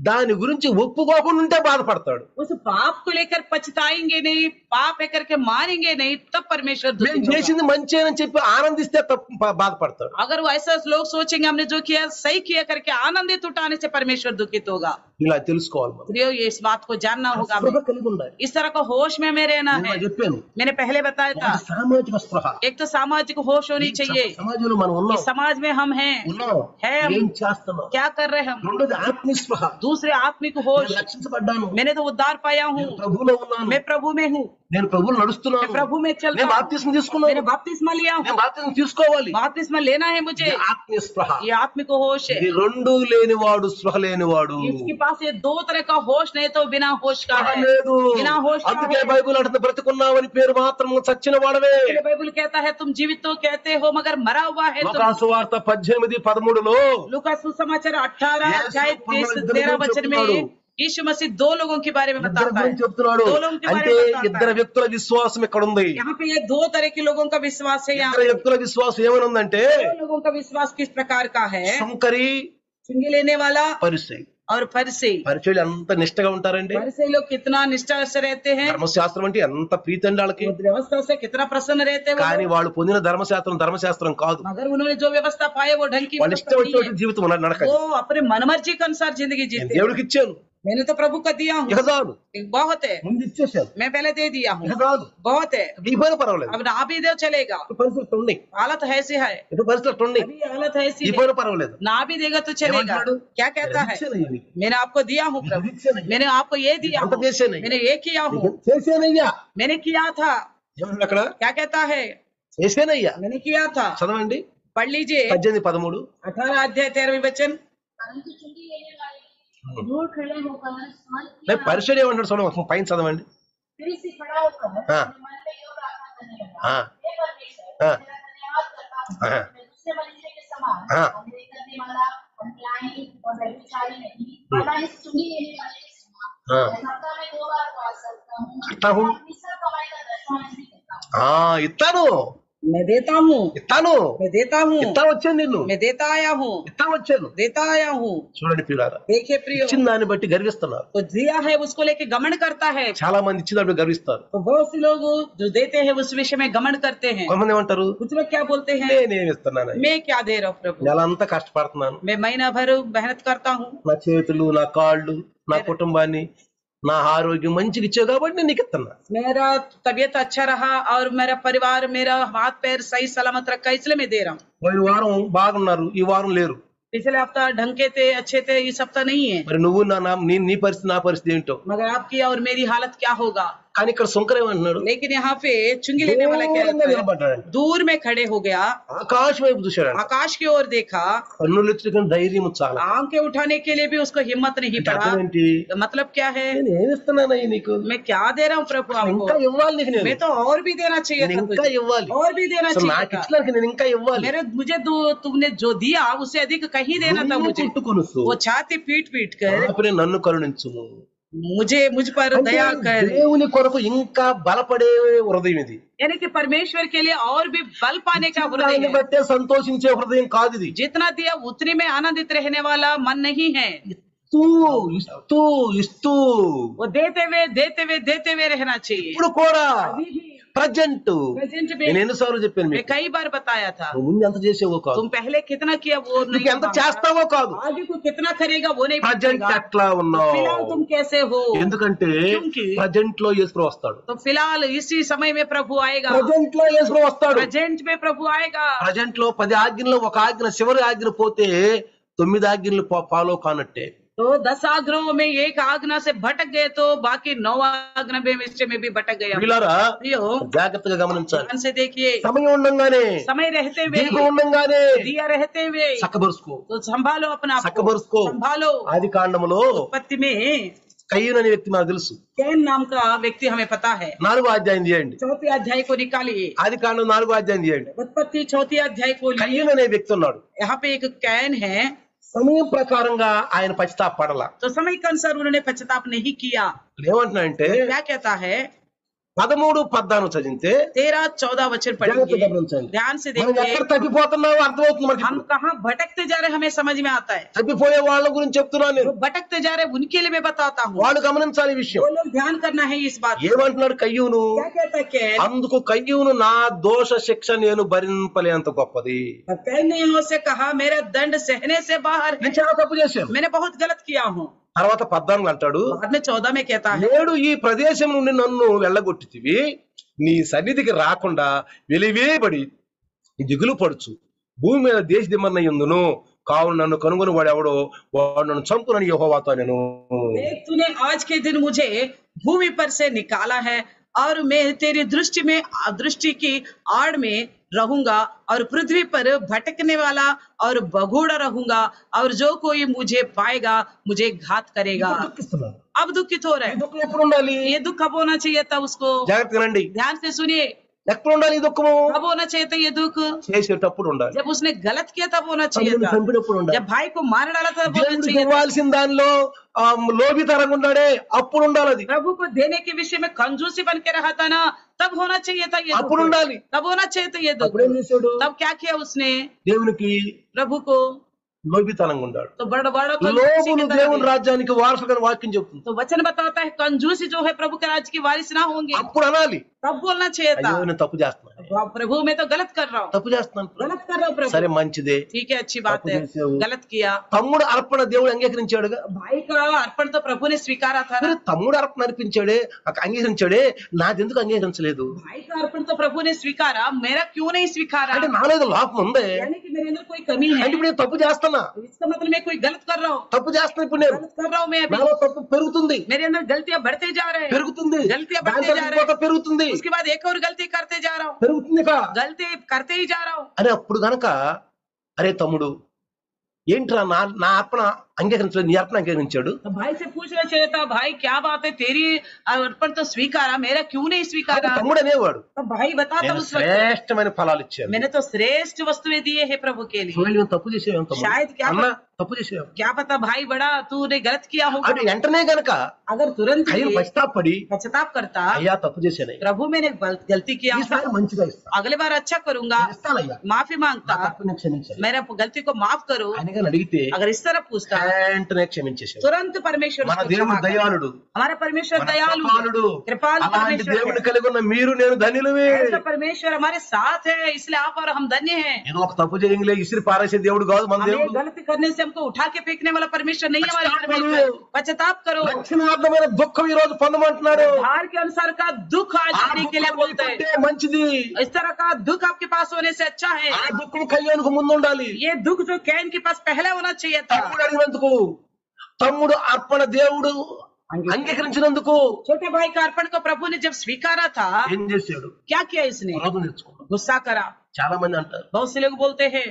దాని గురించి ఒప్పుకోకుండా ఉంటే బాధపడతాడు. उस पाप को लेकर पछताएंगे नहीं, पाप है करके मारेंगे नहीं, तब परमेश्वर दुखी మేము होगा। చేసింది మంచి అని చెప్పి ఆనందిస్తే బాధపడతాడు. अगर वो ऐसा लोग सोचेंगे हमने जो किया सही किया करके आनंदित उठाने से परमेश्वर दुखित होगा। ఇలా తెలుసుకోవాలి మనం. प्रियो ये इस बात को जानना होगा స్పృహ हमें। కలిగి ఉండాలి. इस तरह का होश में मैं रहना నేను है। చెప్పాను मैंने पहले बताया था, ఒకటి సామాజిక స్పృహ. एक तो सामाजिक होश होनी चाहिए సమాజంలో మనం कि ఉన్నాం समाज में हम हैं, है हम, ఏం చేస్తున్నాం. क्या कर रहे हैं हम। రెండోది ఆత్మీయ స్పృహ. दूसरे आत्मिक होश, నేను రక్షించబడ్డాను, मैंने तो उद्धार पाया हूँ, నేను ప్రభువులో ఉన్నాను, मैं प्रभु में हूँ, నేను ప్రభువులో मैं నడుస్తున్నాను, प्रभु में चलता నేను हूँ, బాప్తిస్మం मैंने తీసుకున్నాను, बपतिस्मा लिया నేను हूँ, బాప్తిస్మం తీసుకోవాలి. बपतिस्मा लेना है मुझे। ఇది ఆత్మీయ స్పృహ. ये आत्मिक होश है। ఇది రెండు లేనివాడు స్పృహ లేనివాడు. इसके पास ये दो तरह का होश नहीं तो बिना होश का స్పృహ है, లేదు. बिना होश का అందుకే है। బైబిల్ అంటుంది బ్రతుకున్నావని పేరు మాత్రం చచ్చిన వాడవే. इसलिए बाइबल कहता है तुम जीवित तो कहते हो मगर मरा हुआ है तुम। లోకాసు వార్త 18:13 लूका सुसमाचार 18 यीशु अध्याय प्रभु 13 वचन में చెప్తున్నాడు. यीशु मसीह दो लोगों के बारे में ఇద్దరి बताता है। గురించి చెప్తున్నాడు. दो लोगों के बारे అంటే में बताता ఇద్దరు है। వ్యక్తుల విశ్వాసం ఇక్కడ ఉంది. यहाँ पे ये दो तरह के लोगों का विश्वास है। यहाँ ఇద్దరు వ్యక్తుల విశ్వాసం ఏమని ఉందంటే दो लोगों का विश्वास किस प्रकार का है। సుంకరి चुंगी लेने वाला పరిసయ్యి. और फरिसी। పరిచయులు ఎంత నిష్టగా ఉంటారండి. फरिसी लोग कितना निष्ठा से रहते हैं, ధర్మశాస్త్రం అంటే ఎంత ప్రీతి అండి వాళ్ళకి. वो व्यवस्था से कितना प्रसन्न रहते हैं वो కానీ लोग। వాళ్ళు పొందిన ధర్మశాస్త్రం కాదు. मगर उन्होंने जो व्यवस्था पाए वो ढंग की వాళ్ళు व्यवस्था ఇష్టం नहीं వచ్చినట్టు है। జీవితం నడక. वो अपने मनमर्जी के अनुसार जिंदगी నేను जीते हैं। దేవుడికి ఇచ్చాను, मैंने तो प्रभु को दिया हूँ, ఇక చాలు, बहुत है, ముందు ఇచ్చేసాను, मैं పहले दे दिया हूँ, ఇక చాలు, बहुत है, దిగిపోయినా పర్వాలేదు. अब ना भी दे चलेगा। ఇటు పరిస్థితులు ఉన్నాయి, हालत ऐसी है, ఇటు పరిస్థితులు ఉన్నాయి, अभी हालत ऐसी है, దిగిపోయినా పర్వాలేదు. ना भी देगा तो चलेगा। ఏమంటున్నాడు? क्या कहता है, ఇచ్చానయ్యా నీకు. मैंने आपको दिया हूँ प्रभु, ఇచ్చానయ్యా. मैंने आपको ये दिया అంత हूँ, చేశానయ్యా. मैंने ये किया हूँ, నీకు చేశానయ్యా. मैंने किया था। ఏమన్నాడు అక్కడ? क्या कहता है, చేశానయ్యా. मैंने किया था। చదవండి पढ़ लीजिए 18:13. 18 अध्याय 13 वचन। परंतु चुंगी लेने वाले दूर खड़े होकर मन నేను పరిచయం ఏమంటాడు చూడండి, పైన చదవండి. फिर से खड़ा होकर हाँ। अपने मन में योग प्रार्थना करने लगा, हाँ। हे परमेश्वर, हाँ। मैं तेरा धन्यवाद करता हूँ, हाँ। मैं दूसरे मनुष्य के समान हाँ। अंधेरे करने वाला, अन्यायी और व्यभिचारी नहीं, वरना इस चुंगी लेने वाले के समान। हाँ। मैं सप्ताह में 2 बार उपवास करता हूँ, करता हूँ। मैं अपनी सब कमाई का 10वां हिस्सा देता हूँ। ఇస్తాను मैं देता हूँ, ఇస్తాను मैं देता हूँ, ఇస్తాను వచ్చాను, నిన్ను मैं देता आया हूँ, ఇస్తాను వచ్చాను. देता आया हूँ। చూడండి ప్రియులారా, देखिए प्रियो, ఇచ్చిన దాన్ని బట్టి గర్విస్తున్నారు. तो दिया है उसको लेके घमंड करता है। చాలా మంది ఇచ్చినప్పుడు గర్విస్తారు. तो बहुत से लोग जो देते हैं उस विषय में घमंड करते हैं। కొంతమంది ఏమంటారు, कुछ लोग क्या बोलते हैं, నేనేమి ఇస్తున్నాను, मैं क्या दे रहा हूँ प्रभु, నెలంతా కష్టపడుతున్నాను, मैं महीना भर मेहनत करता हूँ, నా చేతులు, నా కాళ్ళు, నా కుటుంబాన్ని, నా ఆరోగ్యం మంచిగా ఇచ్చావు కాబట్టి నేను నీకు ఇస్తున్నా. मेरा तबीयत अच्छा रहा और मेरा परिवार, मेरा हाथ पैर सही सलामत रखा, इसलिए मैं दे रहा हूँ। పోయిన వారం బాగున్నారు, ఈ వారం లేరు. पिछले हफ्ता ढंग के थे, अच्छे थे, इस हफ्ता नहीं है। మరి నువ్వు నీ పరిస్థితి నా పరిస్థితి ఏంటో. मगर आपकी और मेरी हालत क्या होगा। కానీ ఇక్కడ సుంకరేమంటున్నాడు, लेकिन यहाँ पे चुंगी लेने वाला क्या దూరంగా करता है? నిలబడ్డాడు, दूर में खड़े हो गया, ఆకాశం వైపు చూశాడు, आकाश की ओर देखा, కన్నులు ఎత్తుకుని ధైర్యం చాలా. आंखें उठाने के लिए भी उसको हिम्मत नहीं అంటే पड़ा। అర్థం ఏంటి, मतलब क्या है, నేను ఏమి ఇస్తున్నానయ్యి నీకు, मैं क्या दे रहा हूँ प्रभु ఇంకా आपको, ఇవ్వాలి నీకు, मैं నేను तो और भी देना चाहिए నేను था ఇంకా तुझे, ఇవ్వాలి, और भी देना అసలు चाहिए నాకు था। ఇచ్చినాక నేను ఇంకా ఇవ్వాలి. मुझे तुमने जो दिया उससे अधिक कहीं देना था मुझे। కొట్టుకొనుసు वो छाती पीट पीट कर ఆపరే నన్ను కరుణించుము. मुझ पर అంటే दया कर, దేవుని కొరకు ఇంకా బలపడే హృదయం ఇది. यानी कि परमेश्वर के लिए और भी बल पाने का हृदय దాన్ని है। బట్టే సంతోషించే హృదయం కాదు ఇది. जितना दिया उतने में आनंदित रहने वाला मन नहीं है। ఇస్తూ ఇస్తూ ఇస్తూ वो देते हुए रहना चाहिए। ఇప్పుడు కూడా अभी भी ప్రజెంట్ प्रेजेंट నేను में ఎన్నిసార్లు చెప్పాను मैं మీకు, कई बार बताया था, నువ్వు ముందు ఎంత చేసేవో కాదు, तुम पहले कितना किया वो నువ్వు नहीं ఎంత मांगा। చేస్తావో కాదు, आगे को कितना करेगा वो नहीं ప్రజెంట్ पूछेगा। ఎట్లా ఉన్నావు. फिलहाल तुम कैसे हो, ఎందుకంటే क्योंकि ప్రజెంట్ లో యేసు వస్తాడు, तो फिलहाल इसी समय में प्रभु आएगा, ప్రజెంట్ లో యేసు వస్తాడు. प्रेजेंट में प्रभु आएगा। ప్రజెంట్ లో 10 ఆజ్ఞల్లో ఒక ఆజ్ఞ, చివరి ఆజ్ఞ పోతే 9 ఆజ్ఞలు ఫాలో కానట్టే. तो 10 आज्ञाओं में एक आज्ञा से भटक गए तो बाकी 9 आज्ञा में भी भटक गए। వీళ్ళారా प्रियो, జాగ్రత్తగా గమనించాలి. ध्यान से देखिए, సమయం ఉండంగానే, समय रहते దీపం हुए, ఉండంగానే दिया रहते हुए, చక్కబరుసుకో, तो संभालो अपना आप को, చక్కబరుసుకో. संभालो। ఆది కాండములో उत्पत्ति में కయ్యూను అనే వ్యక్తి మనకు తెలుసు. कैन नाम का व्यक्ति हमें पता है। 4వ అధ్యాయం తీయండి, 4 अध्याय को निकालिए। ఆది కాండం 4వ అధ్యాయం తీయండి. उत्पत्ति 4 अध्याय को लिए। కయ్యూను అనే వ్యక్తి ఉన్నాడు. यहाँ पे एक कैन है, సమయం ప్రకారంగా ఆయన పశ్చాత్తాపడలా. तो समय के अनुसार उन्होंने पश्चाताप नहीं किया। ఏమంటున్నాడంటే, क्या कहता है, 13, 14 చదివితే 13, 14 वचन జాగ్రత్తగా पढ़ेंगे, గమనించండి. ध्यान से మనం देखिए। ఎక్కడ తప్పిపోతున్నామో అర్థమవుతుంది మనకి. हम कहाँ भटकते जा रहे हैं, हमें समझ में आता है। తప్పిపోయే వాళ్ళ గురించి చెప్తున్నాను जो నేను. भटकते जा रहे हैं उनके लिए मैं बताता हूँ। వాళ్ళు గమనించాలి ఈ విషయం. वो लोग ध्यान करना है इस बात को। ఏమంటున్నాడు కయ్యూను? क्या कहता है कैन? అందుకు కయ్యూను నా దోష శిక్ష నేను భరింపలేంత గొప్పది. कैन ने यहाँ से कहा मेरा दंड सहने से बाहर है, నేను చాలా తప్పు చేశాను. मैंने बहुत गलत किया हूँ। తర్వాత 14 అంటాడు, बाद में 14 में कहता है, నేడు ఈ ప్రదేశం నుండి నన్ను వెళ్ళగొట్టితివి, నీ సన్నిధికి రాకుండా వెలివేయబడి దిగులు పడుచు భూమి మీద దేశ దిమ్మన్నయ్యుందును, కావున నన్ను కనుగొని వాడెవడో వాడు నన్ను చంపునని యెహోవాతో అనెను. देख तूने आज के दिन मुझे भूमि पर से निकाला है और मैं तेरी दृष्टि की आड़ में रहूंगा और पृथ्वी पर भटकने वाला और बगूड़ा रहूंगा और जो कोई मुझे पाएगा मुझे घात करेगा। దుఃఖిస్తున్నాడు. अब दुखित हो रहे ఈ हैं। దుఃఖం ఎప్పుడు ఉండాలి? ये दुख कब होना चाहिए था उसको? జాగ్రత్తగా రండి. ध्यान से सुनिए, ఎక్కడ ఉండాలి ఈ దుఃఖము? कब होना चाहिए था ये दुख? చేసేటప్పుడు ఉండాలి. जब उसने गलत किया तब होना चाहिए తమ్ముడిని था। చంపినప్పుడు ఉండాలి. जब भाई को मार डाला था तब होना దేవుడికి चाहिए था। ఇవ్వాల్సిన దానిలో లోభితరంగా ఉన్నాడే అప్పుడు ఉండాలి. అది प्रभु को देने के विषय में कंजूसी बन के रहा था ना, तब होना चाहिए था ये అప్పుడు दुख। ఉండాలి. तब होना चाहिए था ये दुख। అప్పుడు ఏం చేశాడు? तब क्या किया उसने? దేవునికి प्रभु को లోభితనంగా ఉన్నాడు. तो बड़ा बड़ा లోబులు దేవుని రాజ్యానికి వారసులని వాక్యం చెప్తుంది. तो वचन बताता है कंजूसी जो है प्रभु के राज्य की वारिस ना होंगे। అప్పుడు అనాలి, तब बोलना चाहिए था, అయ్యో నేను తప్పు చేస్తున్నాను, प्रभु मैं तो गलत कर रहा हूँ, తప్పు చేస్తున్నాను. गलत कर रहा हूँ प्रभु। సరే మంచిదే. ठीक है, अच्छी बात है, तप्पु చేసావు. गलत किया। తమ్ముడు అర్పణ దేవుడు అంగీకరించాడుగా. भाई का अर्पण तो प्रभु ने स्वीकारा था మరి ना। తమ్ముడు అర్పణ అర్పించాడే, అంగీకరించాడే, నాదెందుకు అంగీకరించలేదు? भाई का अर्पण तो प्रभु ने स्वीकारा, मेरा क्यों नहीं स्वीकारा? అంటే నాలో ఏదో లోపం ఉంది. यानी कि मेरे अंदर कोई कमी है, అంటే ఇప్పుడు నేను తప్పు చేస్తున్నా, इसका मतलब मैं कोई गलत कर रहा हूँ। తప్పు చేస్తున్నా. ఇప్పుడు నేను गलत कर रहा हूँ मैं अभी, నాలో తప్పు పెరుగుతుంది, मेरे अंदर गलतियां बढ़ते जा रहे हैं, పెరుగుతుంది, गलतियां దాని बढ़ते जा తర్వాత रहे ఇంకొక పెరుగుతుంది, हैं, उसके बाद एक और गलती करते जा रहा हूँ, పెరుగుతుంది కా गलती करते ही जा रहा हूँ। అని. అప్పుడు గనక అరే తమ్ముడు ఏంట్రా నా అర్పణ అంగీకరించలేదు, నీ అర్పణ అంగీకరించాడు. तो भाई से पूछना चाहिए था, भाई क्या बात है, तेरी अर्पण तो स्वीकारा, मेरा क्यों नहीं स्वीकारा? తమ్ముడు అనేవాడు, तो भाई बताता నేను उस वक्त, శ్రేష్టమైన ఫలాలు ఇచ్చాను. मैंने तो श्रेष्ठ वस्तुएं दिए हैं प्रभु के लिए। ఒకవేళ నువ్వు తప్పు చేసేవేం తమ్ముడు? शायद क्या అన్నా తప్పు చేసేవేం? क्या पता भाई बड़ा तूने गलत किया होगा। అది వెంటనే గనక अगर तुरंत కయ్యను ही పశ్చాత్తాపడి पश्चाताप करता, అయ్యా తప్పు చేశాను, प्रभु मैंने गलती किया, ఈసారి మంచిగా ఇస్తా, अगले बार अच्छा करूंगा, ఇస్తానయ్యా, माफी मांगता, నా తప్పుని క్షమించాలి मेरा गलती को माफ करो। అని కానీ అడిగితే अगर इस तरह पूछता, వెంటనే క్షమించేసాడు. तुरंत परमेश्वर మన उसको దేవుడు क्षमा करे। దయాళుడు, हमारा परमेश्वर మన दयालु కృపాళుడు. है, कृपालु అలాంటి परमेश्वर దేవుని है। కలిగి ఉన్న మీరు నేను ధన్యులమే. ऐसा परमेश्वर हमारे साथ है, इसलिए आप और हम धन्य हैं। ఏదో ఒక తప్పు చేయంగలే ఇసిరి పారేసే దేవుడు కాదు మన हमें దేవుడు. गलती करने से हमको उठा के फेंकने वाला परमेश्वर नहीं है हमारे पश्चाताप परमेश्वर। करो। पश्चाताप करो, రక్షణార్థమైన దుఃఖం ఈ రోజు పొందమంటున్నాడు. उद्धार के अनुसार का दुख आज ఆ देने के लिए దుఃఖం बोलते నీకుంటే हैं। మంచిది. इस तरह का दुख आपके पास होने से अच्छा है। ఆ దుఃఖం కయ్యానికి ముందు ఉండాలి. ये दुख जो कैन के पास पहले होना चाहिए था। తమ్ముడు అడిగినందుకు, తమ్ముడు అర్పణ దేవుడు అంగీకరించినందుకు छोटे भाई का अर्पण को प्रभु ने जब स्वीकारा था, ఏం చేశాడు? क्या किया इसने? క్రోధం నేర్చుకున్నాడు. गुस्सा करा। చాలా మంది అంటారు, बहुत से लोग बोलते हैं,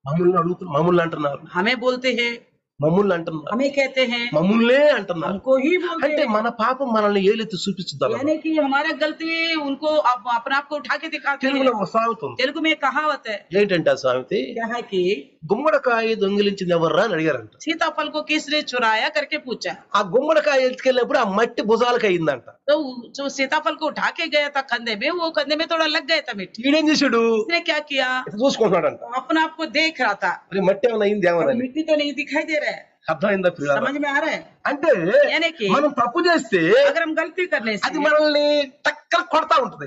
మమ్మల్ని అంటున్నారు, हमें बोलते हैं, మమ్మల్ని అంటున్నారు, हमें कहते हैं, మమ్మల్నే అంటున్నారు. हमको ही बोलते అంటే हैं। మన పాపం మనల్ని ఏలెత్తి చూపించుద్దాం. यानी कि हमारा गलती उनको अपने आप को उठा के दिखाते తెలుగులో हैं। ఒక సామెత ఉంది. तेलुगु में एक कहावत है, ఏంటంటే ఆ సామెత, क्या है कि గుమ్మడికాయ దొంగిలించింది ఎవర్రా అని అడిగారంట. सीताफल को किसने चुराया करके पूछा। ఆ గుమ్మడికాయ ఎత్తుకెళ్ళినప్పుడు ఆ మట్టి భుజాలకు అయిందంట. तो जो सीताफल को उठा के गया था कंधे में, वो कंधे में थोड़ा लग गया था मिट्टी। ఈడేం చేశాడు? उसने क्या किया, ఇట్లా చూసుకుంటున్నాడంట. तो अपने आप को देख रहा था, మరి మట్టి ఏమైనా అయింది और ఏమని. मिट्टी तो नहीं दिखाई दे रहा है। అర్థమైందా ప్రియులారా? समझ में आ रहा है? అంటే यानी कि మనం తప్పు చేస్తే अगर हम गलती करने అది से మనల్ని టక్కన కొడతా ఉంటది.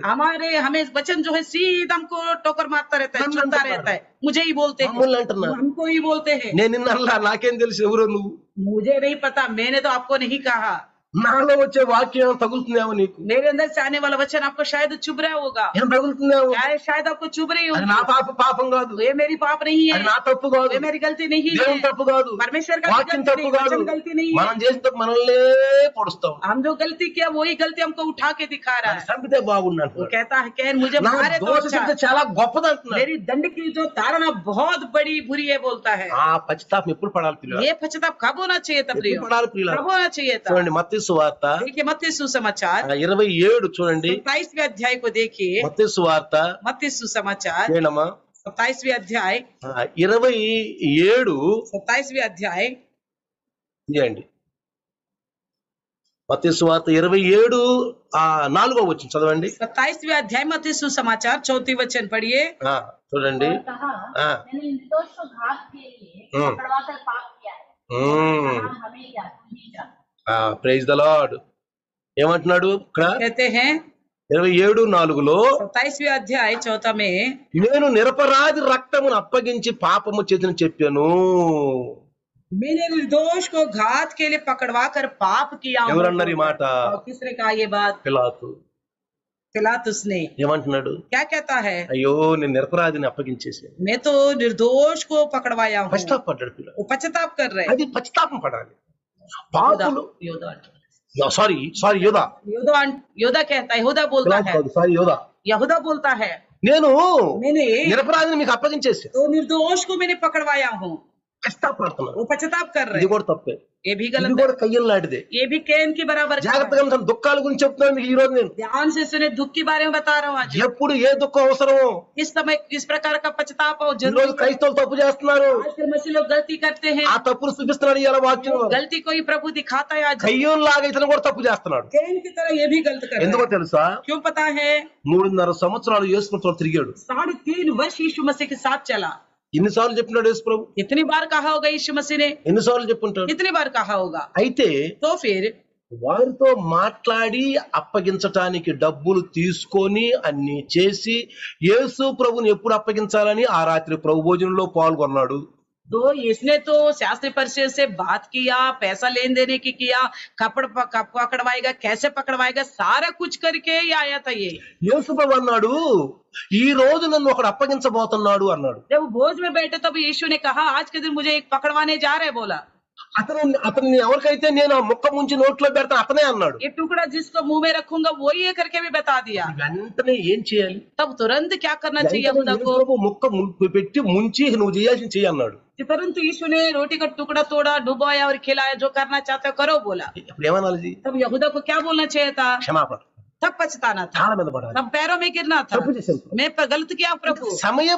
हमें वचन जो है सीधा हमको टोकर मारता रहता है, हम चुनता अंतर रहता है, मुझे ही बोलते हैं, మమ్మల్ని అంటున్నా, हमको ही बोलते हैं। నేను నిన్నల్లా నాకేం తెలుసు ఎవరో నువ్వు. मुझे नहीं पता, मैंने तो आपको नहीं कहा। నాలో వచ్చే వాక్యం తగులుతుందేమో నీకు, मेरे अंदर से आने वाला वचन आपको शायद चुभ रहा होगा, ఏం తగులుతుందేమో. क्या है, शायद आपको चुभ रही అది होगी। నా పాపం కాదు, ये मेरी पाप नहीं అది है, నా తప్పు కాదు, ये मेरी गलती नहीं దేవుని है, తప్పు కాదు, परमेश्वर का వాక్యం गलती తప్పు नहीं, కాదు. वचन गलती नहीं మనం है। చేసిన తప్పు మనల్నే పొడుస్తాం. हम जो गलती किया वही गलती हमको उठा के दिखा रहा है। చంపితే బాగున్నాడు. वो कहता है कैन मुझे నా मारे तो దోష अच्छा, శిక్ష చాలా గొప్పది అంటున్నాడు. मेरी दंड की जो ताड़ना बहुत बड़ी बुरी है बोलता है। ఆ పశ్చాత్తాపం ఎప్పుడు పడాలి పిల్లలు? ये पश्चाताप कब होना चाहिए था प्रियो? ఎప్పుడు పడాలి పిల్లలు? कब होना चाहिए था? చూడండి మత్తయి సువార్త देखिए मत्ती सुसमाचार 27 చూడండి. 27वें अध्याय को देखिए। మత్తయి సువార్త मत्ती सुसमाचार ఏనమ్మా 27वें अध्याय 27 27वें अध्याय చేయండి. మత్తయి సువార్త 27:4 చదవండి. 27वें अध्याय मत्ती सुसमाचार 34 वचन पढ़िए। చూడండి. और कहा, हाँ। मैंने निर्दोष को घात के लिए पकड़वा कर पाप किया है। कहा, हमें क्या, तू ही जान। Praise the Lord. ఏమంటున్నాడు ఇక్కడ कहते हैं 27:4లో 27वें अध्याय 4 में, నేను నిరపరాధి రక్తమును అప్పగించి పాపము చేసిన చెప్పాను. मैंने निर्दोष को घात के लिए पकड़वा कर पाप किया हूं। ఎవరన్నారు ఈ మాట? और किसने कहा ये बात? పిలాతు. पिलातुस ने। ఏమంటున్నాడు? क्या कहता है? అయ్యో నేను నిరపరాధిని అప్పగించేసాను. मैं तो निर्दोष को पकड़वाया हूँ। పశ్చాత్తాపడ్డాడు పిలాతు. वो पश्चाताप कर रहे हैं। అది పశ్చాత్తాపం పడాలి. పాపులు योदा సారీ యోధా योदा कहता है, यहूदा बोलता है, సారీ యోధా, यहूदा बोलता है, నేను मैंने నిరపరాధిని మీకు అప్పగించేసాను. तो निर्दोष को मैंने पकड़वाया हूँ। పశ్చాత్తాపడుతున్నాడు. वो पश्चाताप कर रहे ఇది हैं। కూడా తప్పే. ये भी ఇది गलत है। కూడా కయ్యం లాంటిదే. ये भी कैन के बराबर का है। జాగ్రత్తగా ఉన్న దుఃఖాల గురించి చెప్తున్నాను మీకు ఈ రోజు నేను. ध्यान से सुने, दुख के बारे में बता रहा हूँ आज। ఎప్పుడు ఏ దుఃఖం అవసరమో. इस समय किस प्रकार का पश्चाताप हो ఈ రోజు जरूरी है। క్రైస్తవులు తప్పు చేస్తున్నారు. आजकल मसीह लोग गलती करते हैं। ఆ తప్పును చూపిస్తున్నాడు ఇలా వాక్యం. गलती को ही प्रभु दिखाता है आज। కయ్యం లాగా ఇతను కూడా తప్పు చేస్తున్నాడు. कैन की तरह ये भी गलत कर रहे ఎందుకో हैं। తెలుసా? क्यों पता है? 3.5 సంవత్సరాలు యేసుప్రభుతో తిరిగాడు. 3.5 वर्ष यीशु मसीह के साथ चला। ఎన్నిసార్లు చెప్పినాడు యేసు ప్రభు? कितनी बार कहा होगा यीशु मसीह ने? ఎన్నిసార్లు చెప్పుంటాడు? कितनी बार कहा होगा? అయితే तो फिर వారితో మాట్లాడి అప్పగించటానికి డబ్బులు తీసుకొని అన్ని చేసి యేసు ప్రభుని ఎప్పుడు అప్పగించాలని ఆ రాత్రి ప్రభు భోజనంలో పాల్గొన్నాడు. तो इसने तो शास्त्री परिषद से बात किया, पैसा लेन देने की किया, कपड़ पकड़वाएगा, कैसे पकड़वाएगा, सारा कुछ करके ही आया था ये। యేసు ప్రభు అన్నాడు, ఈ రోజు నన్ను ఒకడు అప్పగించబోతున్నాడు అన్నాడు. जब वो भोज में बैठे तब यीशु ने कहा, आज के दिन मुझे एक पकड़वाने जा रहे, बोला। అతన్ని ఎవరికైతే నేను ఆ ముక్క ముంచి నోట్లో పెడతాను అతనే అన్నాడు. ये टुकड़ा जिसको मुंह में रखूंगा वो ये करके भी बता दिया। వెంటనే ఏం చేయాలి? तब तुरंत क्या करना चाहिए వెంటనే यहूदा యేసు को? ప్రభు ముక్క పెట్టి ముంచి నువ్వు చేయాల్సింది చెయ్యి అన్నాడు. तुरंत यीशु ने रोटी का टुकड़ा तोड़ा, डुबाया और खिलाया, जो करना चाहते हो करो, बोला। ఇప్పుడు ఏమనాలి? तब यहूदा को क्या बोलना चाहिए था? క్షమాపణ. तब पछताना था, కాళ్ళ మీద పడాలి. तब पैरों में गिरना था, తప్పు చేశాను. मैं गलत किया प्रभु। సమయ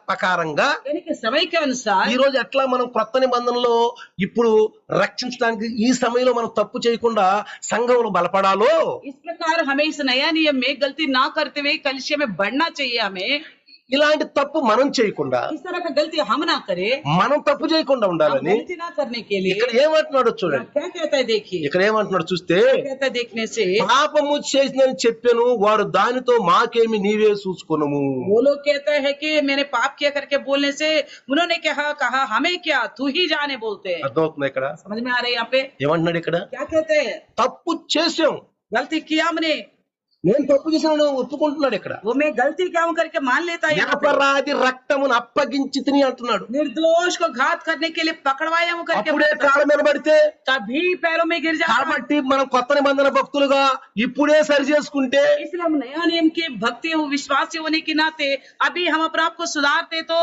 ప్రకారంగా यानी कि समय के अनुसार ఈ రోజు ఎట్లా మనం కొత్త నిబంధనలో ఇప్పుడు రక్షించడానికి ఈ సమయంలో మనం తప్పు చేయకుండా సంఘంలో బలపడాలో, इस प्रकार हमें इस नया नियम में गलती ना करते हुए कलिसिया में बढ़ना चाहिए। हमें ఇలాంటి తప్పు మనం చేయకుండా, इस तरह का गलती हम ना करें, మనం తప్పు చేయకుండా हम ఉండాలని गलती ना करने के लिए ఇక్కడ ఏమంటున్నాడో చూడండి. क्या कहता है देखिए, ఇక్కడ ఏమంటున్నాడు చూస్తే, क्या कहता है देखने से, పాపము చేసిందని చెప్పాను, వాడు దానితో మాకేమి నీవే చూసుకొనుము. वो लोग कहते हैं कि मैंने पाप किया करके बोलने से उन्होंने कहा हमें क्या, तू ही जाने बोलते हैं। అర్థమవుతుంది ఇక్కడ? समझ में आ रही है यहाँ पे ఏమంటున్నాడు ఇక్కడ? क्या कहते हैं? తప్పు చేసాం, गलती किया हमने, నేను తప్పు చేసిన ఒప్పుకుంటున్నాడు ఇక్కడ. वो मैं गलती क्या हूं करके मान लेता है यहाँ पे। నిరపరాధి రక్తమును అప్పగించి తిని అంటున్నాడు. निर्दोष को घात करने के लिए पकड़वाया हूं करके అప్పుడే बोलता है। కాళ్ళ మీద పడితే, तभी पैरों में गिर जाता है। కాబట్టి మనం కొత్త నిబంధన భక్తులుగా ఇప్పుడే సరి చేసుకుంటే, इसलिए हम नया नियम के भक्ति विश्वासी होने के नाते अभी हम अपने आप को सुधारते तो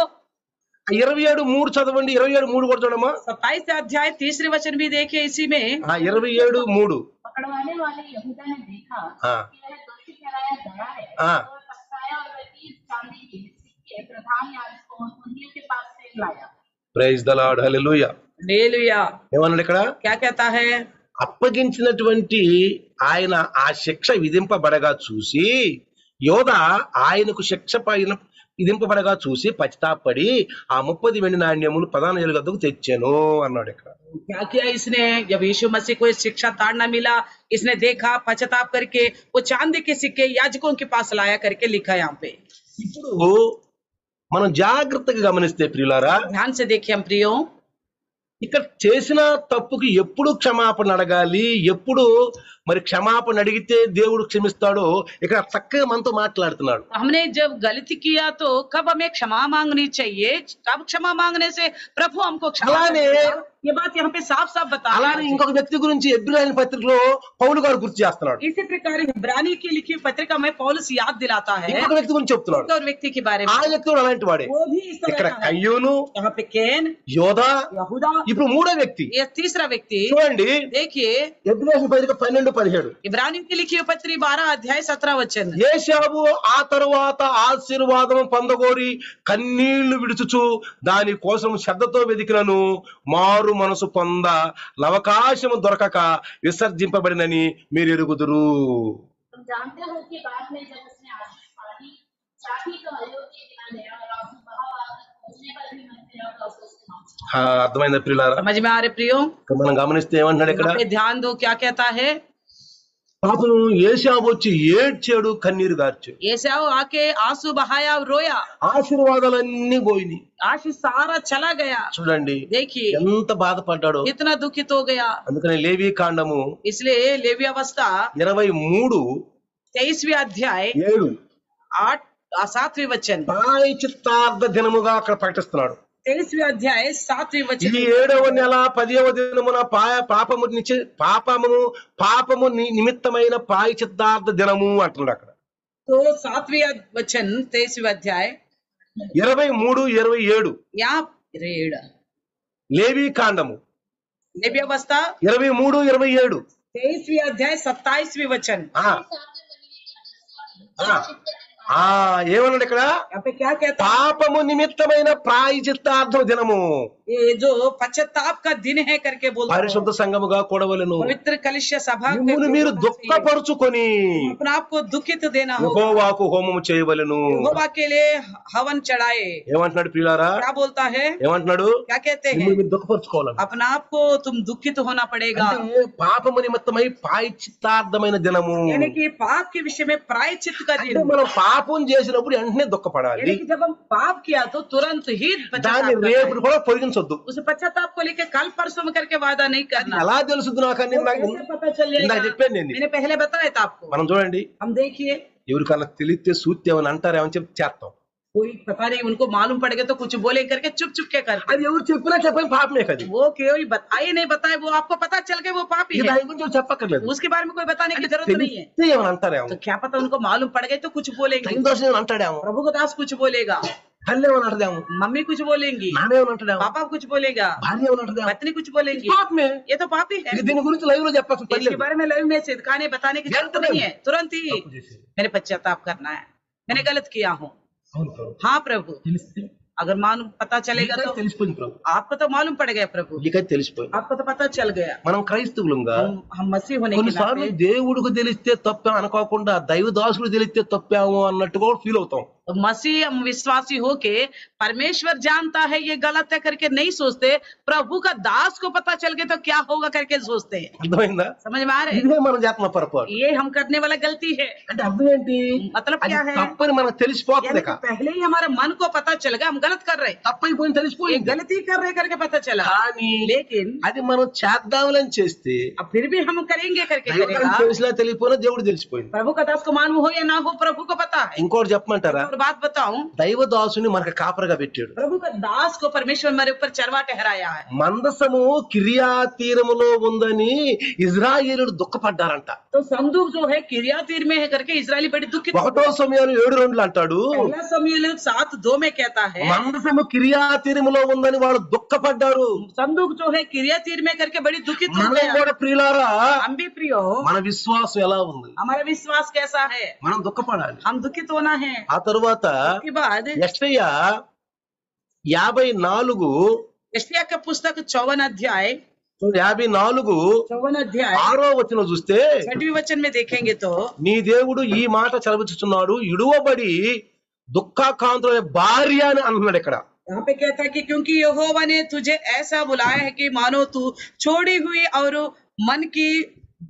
27:3 చదవండి. 27:3 కూడా చూడమ్మా. 27 अध्याय 3 वचन भी देखिए इसी में। 27:3. पकड़वाने वाले यहूदा ने देखा हाँ। कि वह दोषी ठहराया गया है, हाँ। तो पछताया और वह 30 चांदी के सिक्के प्रधान याजकों और पुंजियों के पास से लाया। Praise the Lord, hallelujah. Hallelujah. ఏమన్నాడు ఇక్కడ? क्या कहता है? అప్పగించినటువంటి ఆయన ఆ శిక్ష విధింపబడగా చూసి, యోధా ఆయనకు శిక్ష పైన విధింపబడగా చూసి పశ్చాత్తాపడి ఆ 30 వెండి నాణ్యములు ప్రధాన యాజకుల వద్దకు తెచ్చాను అన్నాడు ఇక్కడ. क्या किया इसने? जब यीशु मसीह को शिक्षा ताड़ना मिला, इसने देखा, पश्चाताप करके वो चांदी के सिक्के याजकों के पास लाया करके लिखा यहाँ पे। ఇప్పుడు మనం జాగ్రత్తగా గమనిస్తే ప్రియులారా, ध्यान से देखिए हम प्रियो, ఇక్కడ చేసిన తప్పుకి ఎప్పుడు క్షమాపణ అడగాలి, ఎప్పుడు మరి క్షమాపణ అడిగితే దేవుడు క్షమిస్తాడో ఇక్కడ చక్కగా మనతో మాట్లాడుతున్నాడు. हमने जब गलती किया तो कब हमें क्षमा मांगनी चाहिए, कब क्षमा मांगने से प्रभु हमको क्षमा అలానే करेगा। ये बात यहाँ पे साफ साफ बता रहा అలానే है। ఇంకొక వ్యక్తి గురించి ఎబ్రాయిల పత్రికలో పౌలు గారు గుర్తు చేస్తున్నాడు. इसी प्रकार इब्रानी की लिखी पत्रिका में पौलुस याद दिलाता है ఇంకొక వ్యక్తి గురించి చెప్తున్నాడు. एक और व्यक्ति के बारे में, ఆ వ్యక్తి కూడా అలాంటి వాడే. वो भी इस ఇక్కడ तरह का है। కయ్యూను, यहाँ पे कैन, యోధా, यहूदा, ఇప్పుడు మూడో వ్యక్తి ये तीसरा व्यक्ति। చూడండి. देखिए ఎబ్రాయిల పత్రిక 12-17. इब्रानी की लिखी पत्री 12 अध्याय 17 वचन। ఏశావు ఆ తరువాత ఆశీర్వాదం పొందగోరి కన్నీళ్లు విడుచుచు దాని కోసం శ్రద్ధతో వెదికినను మారు మనసు పొంద అవకాశము దొరకక విసర్జింపబడినని మీరు ఎరుగుదురు. तुम जानते हो कि बाद में जब उसने आशीष पाई, चाही तो अयोग्य गिना गया और आंसू बहा आकर पहुंचने पर भी मन फिरा तो अफसोस के मांझा। అర్థమైందా ప్రియులారా? समझ में आ रहे प्रियो? మనం గమనిస్తే ఏమంటున్నాడు ఇక్కడ? यहाँ पे ध्यान दो क्या कहता है। పాపం ఏశావు వచ్చి ఏడ్చాడు, కన్నీరు గార్చాడు. एसाव आके आंसू बहाया और रोया, ఆశీర్వాదాలన్నీ పోయినాయి. आशीष सारा चला गया। చూడండి देखिए ఎంత బాధపడ్డాడో. कितना दुखित हो गया। అందుకని లేవి కాండము इसलिए लेवी अवस्था 23:7 23वीं अध्याय 7वें वचन, ప్రాయశ్చిత్తార్థ దినముగా అక్కడ ప్రకటిస్తున్నాడు. 23वीं अध्याय 7वें ఈ वचन, 7వ నెల 10వ దినమున పాపము నిమిత్తమైన ప్రాయశ్చిత్తార్థ దినము అంటున్నాడు అక్కడ. तो 7वें वचन 23वीं अध्याय 23:27 यहाँ रेड లేవి కాండము लेवी अवस्था 23:27. 23वीं अध्याय 27वें वचन। ఏమన్నాడు ఇక్కడ? यहाँ पे क्या कहता है? పాపము నిమిత్తమైన ప్రాయశ్చిత్తార్థ దినము ये जो पश्चाताप का दिन है करके बोलता है। పరిశుద్ధ సంఘముగా కూడవలెను. पवित्र कलिशा सभा के మిమ్మును మీరు होना चाहिए। దుఃఖపరుచుకొని अपने आप को दुखित देना होगा, యెహోవాకు హోమము చేయవలెను. यहोवा के लिए हवन चढ़ाए। ఏమంటున్నాడు ప్రియులారా? क्या बोलता है? ఏమంటున్నాడు? क्या कहते हैं? మిమ్మును మీరు దుఃఖపరుచుకోవాలని. अपने आप को तुम दुखित होना पड़ेगा, అంటే పాపము నిమిత్తమై ప్రాయశ్చిత్తార్థమైన దినము. यानी कि पाप के विषय में प्रायश्चित का అంటే दिन। మనం పాపం చేసినప్పుడు వెంటనే దుఃఖపడాలి. यानी कि जब हम पाप किया तो तुरंत ही దాన్ని पश्चाताप రేపు करना है। కూడా పొడిగించొద్దు. उस पश्चाताप को लेकर कल परसों में करके वादा नहीं करना। ఎలా తెలుసుద్దు నాకు అని वो कैसे पता चल ఇందాక जाएगा? చెప్పాను నేను. मैंने पहले बताया था आपको। మనం చూడండి, हम देखिए, ఎవరికన్నా తెలిస్తే సూత్తి ఏమని అంటారేమని చెప్పి చేస్తాం. कोई पता नहीं, उनको मालूम पड़ गया तो कुछ बोले करके चुप चुप के करते। అది ఎవరు చెప్పినా చెప్పని పాపమే కదా. वो कोई बताए नहीं बताए, वो आपको पता चल गया वो पापी ఇది है, దాని గురించి చెప్పక్కర్లేదు. उसके बारे में कोई बताने की जरूरत नहीं है। తెలిస్తే ఏమని అంటారేమో. तो क्या पता उनको मालूम पड़ गए तो कुछ बोलेंगे, టైం దోషం ఏమని అంటాడేమో. प्रभु को दास कुछ बोलेगा, తల్లి ఏమని అంటదేమో. मम्मी कुछ बोलेंगी, నాన్న ఏమని అంటాడేమో. पापा कुछ बोलेगा, భార్య ఏమని అంటదేమో. पत्नी कुछ बोलेंगी। పాపమే. ये तो पापी है। ఇది దీని గురించి లైవ్ లో చెప్పాల్సిన పని इसके లేదు. बारे में लाइव में सिखाने बताने की जरूरत नहीं है, तुरंत ही తప్పు చేసేది. मैंने पश्चाताप करना है, मैंने गलत किया हूँ। అవును ప్రభు. हाँ प्रभु, తెలిస్తే अगर मालूम पता चलेगा నీకైతే तो తెలిసిపోయింది ప్రభు. आपको तो मालूम पड़ गया प्रभु, నీకైతే తెలిసిపోయింది. आपको तो पता चल गया। మనం క్రైస్తవులంగా हम मसीह होने के కొన్నిసార్లు नाते దేవుడికి తెలిస్తే తప్పే అనుకోకుండా దైవ దాసులు తెలిస్తే తప్పాము అన్నట్టు కూడా ఫీల్ అవుతాం. मसीह हम विश्वासी होके परमेश्वर जानता है ये गलत है करके नहीं सोचते, प्रभु का दास को पता चल गया तो क्या होगा करके सोचते हैं। అర్థమైందా? समझ में आ रहे हैं? ఇదే మనం చేస్తున్న పొరపాటు. ये हम करने वाला गलती है। అంటే అర్థం ఏంటి? मतलब అది क्या है? తప్పని మనకు తెలిసిపోతుంది. यानी कि पहले ही हमारे मन को पता चल गया हम गलत कर रहे हैं, తప్పైపోయింది ये తెలిసిపోయింది. गलती कर रहे करके पता चला, కానీ लेकिन అది మనం చేద్దామని చేస్తే अब फिर भी हम करेंगे करके దైవానికి करेगा। తెలిసినా తెలియపోయినా దేవుడు తెలిసిపోయింది. प्रभु का दास को मालूम हो या ना हो, प्रभु को पता है। ఇంకోటి చెప్పమంటారా? और बात बताऊं, దైవ దాసుని మనకు కాపరగా పెట్టాడు. प्रभु का दास को परमेश्वर मेरे ऊपर चरवा ठहराया है। మందసము కిరియా తీరములో ఉందని ఇజ్రాయేలుడు దుఃఖపడ్డారంట. तो संदूक जो है किरियातीर में है करके इजरायली बड़ी दुखित। 1 సమయాలు 7:2 అంటాడు, पहला समूएल 7:2 में कहता है మందసము కిరియా తీరములో ఉందని వాళ్ళు దుఃఖపడ్డారు. संदूक जो है किरियातीर में करके बड़ी दुखित हो మనం गया। కూడా ప్రియులారా, हम भी प्रियो, మన విశ్వాసం ఎలా ఉంది? हमारा विश्वास कैसा है? మనం దుఃఖపడాలి. हम दुखित होना है। ఆ తరువాత उसके बाद యెషయా 54 यशायाह का पुस्तक 54 अध्याय 6వ వచనం చూస్తే 6वें वचन में देखेंगे तो నీ దేవుడు ఈ మాట చలవిస్తున్నాడు, ఇడువబడి దుఃఖాకాంతుల భార్య అని అంటున్నాడు ఇక్కడ. यहाँ पे कहता है कि क्योंकि यहोवा ने तुझे ऐसा बुलाया है कि मानो तू छोड़ी हुई और मन की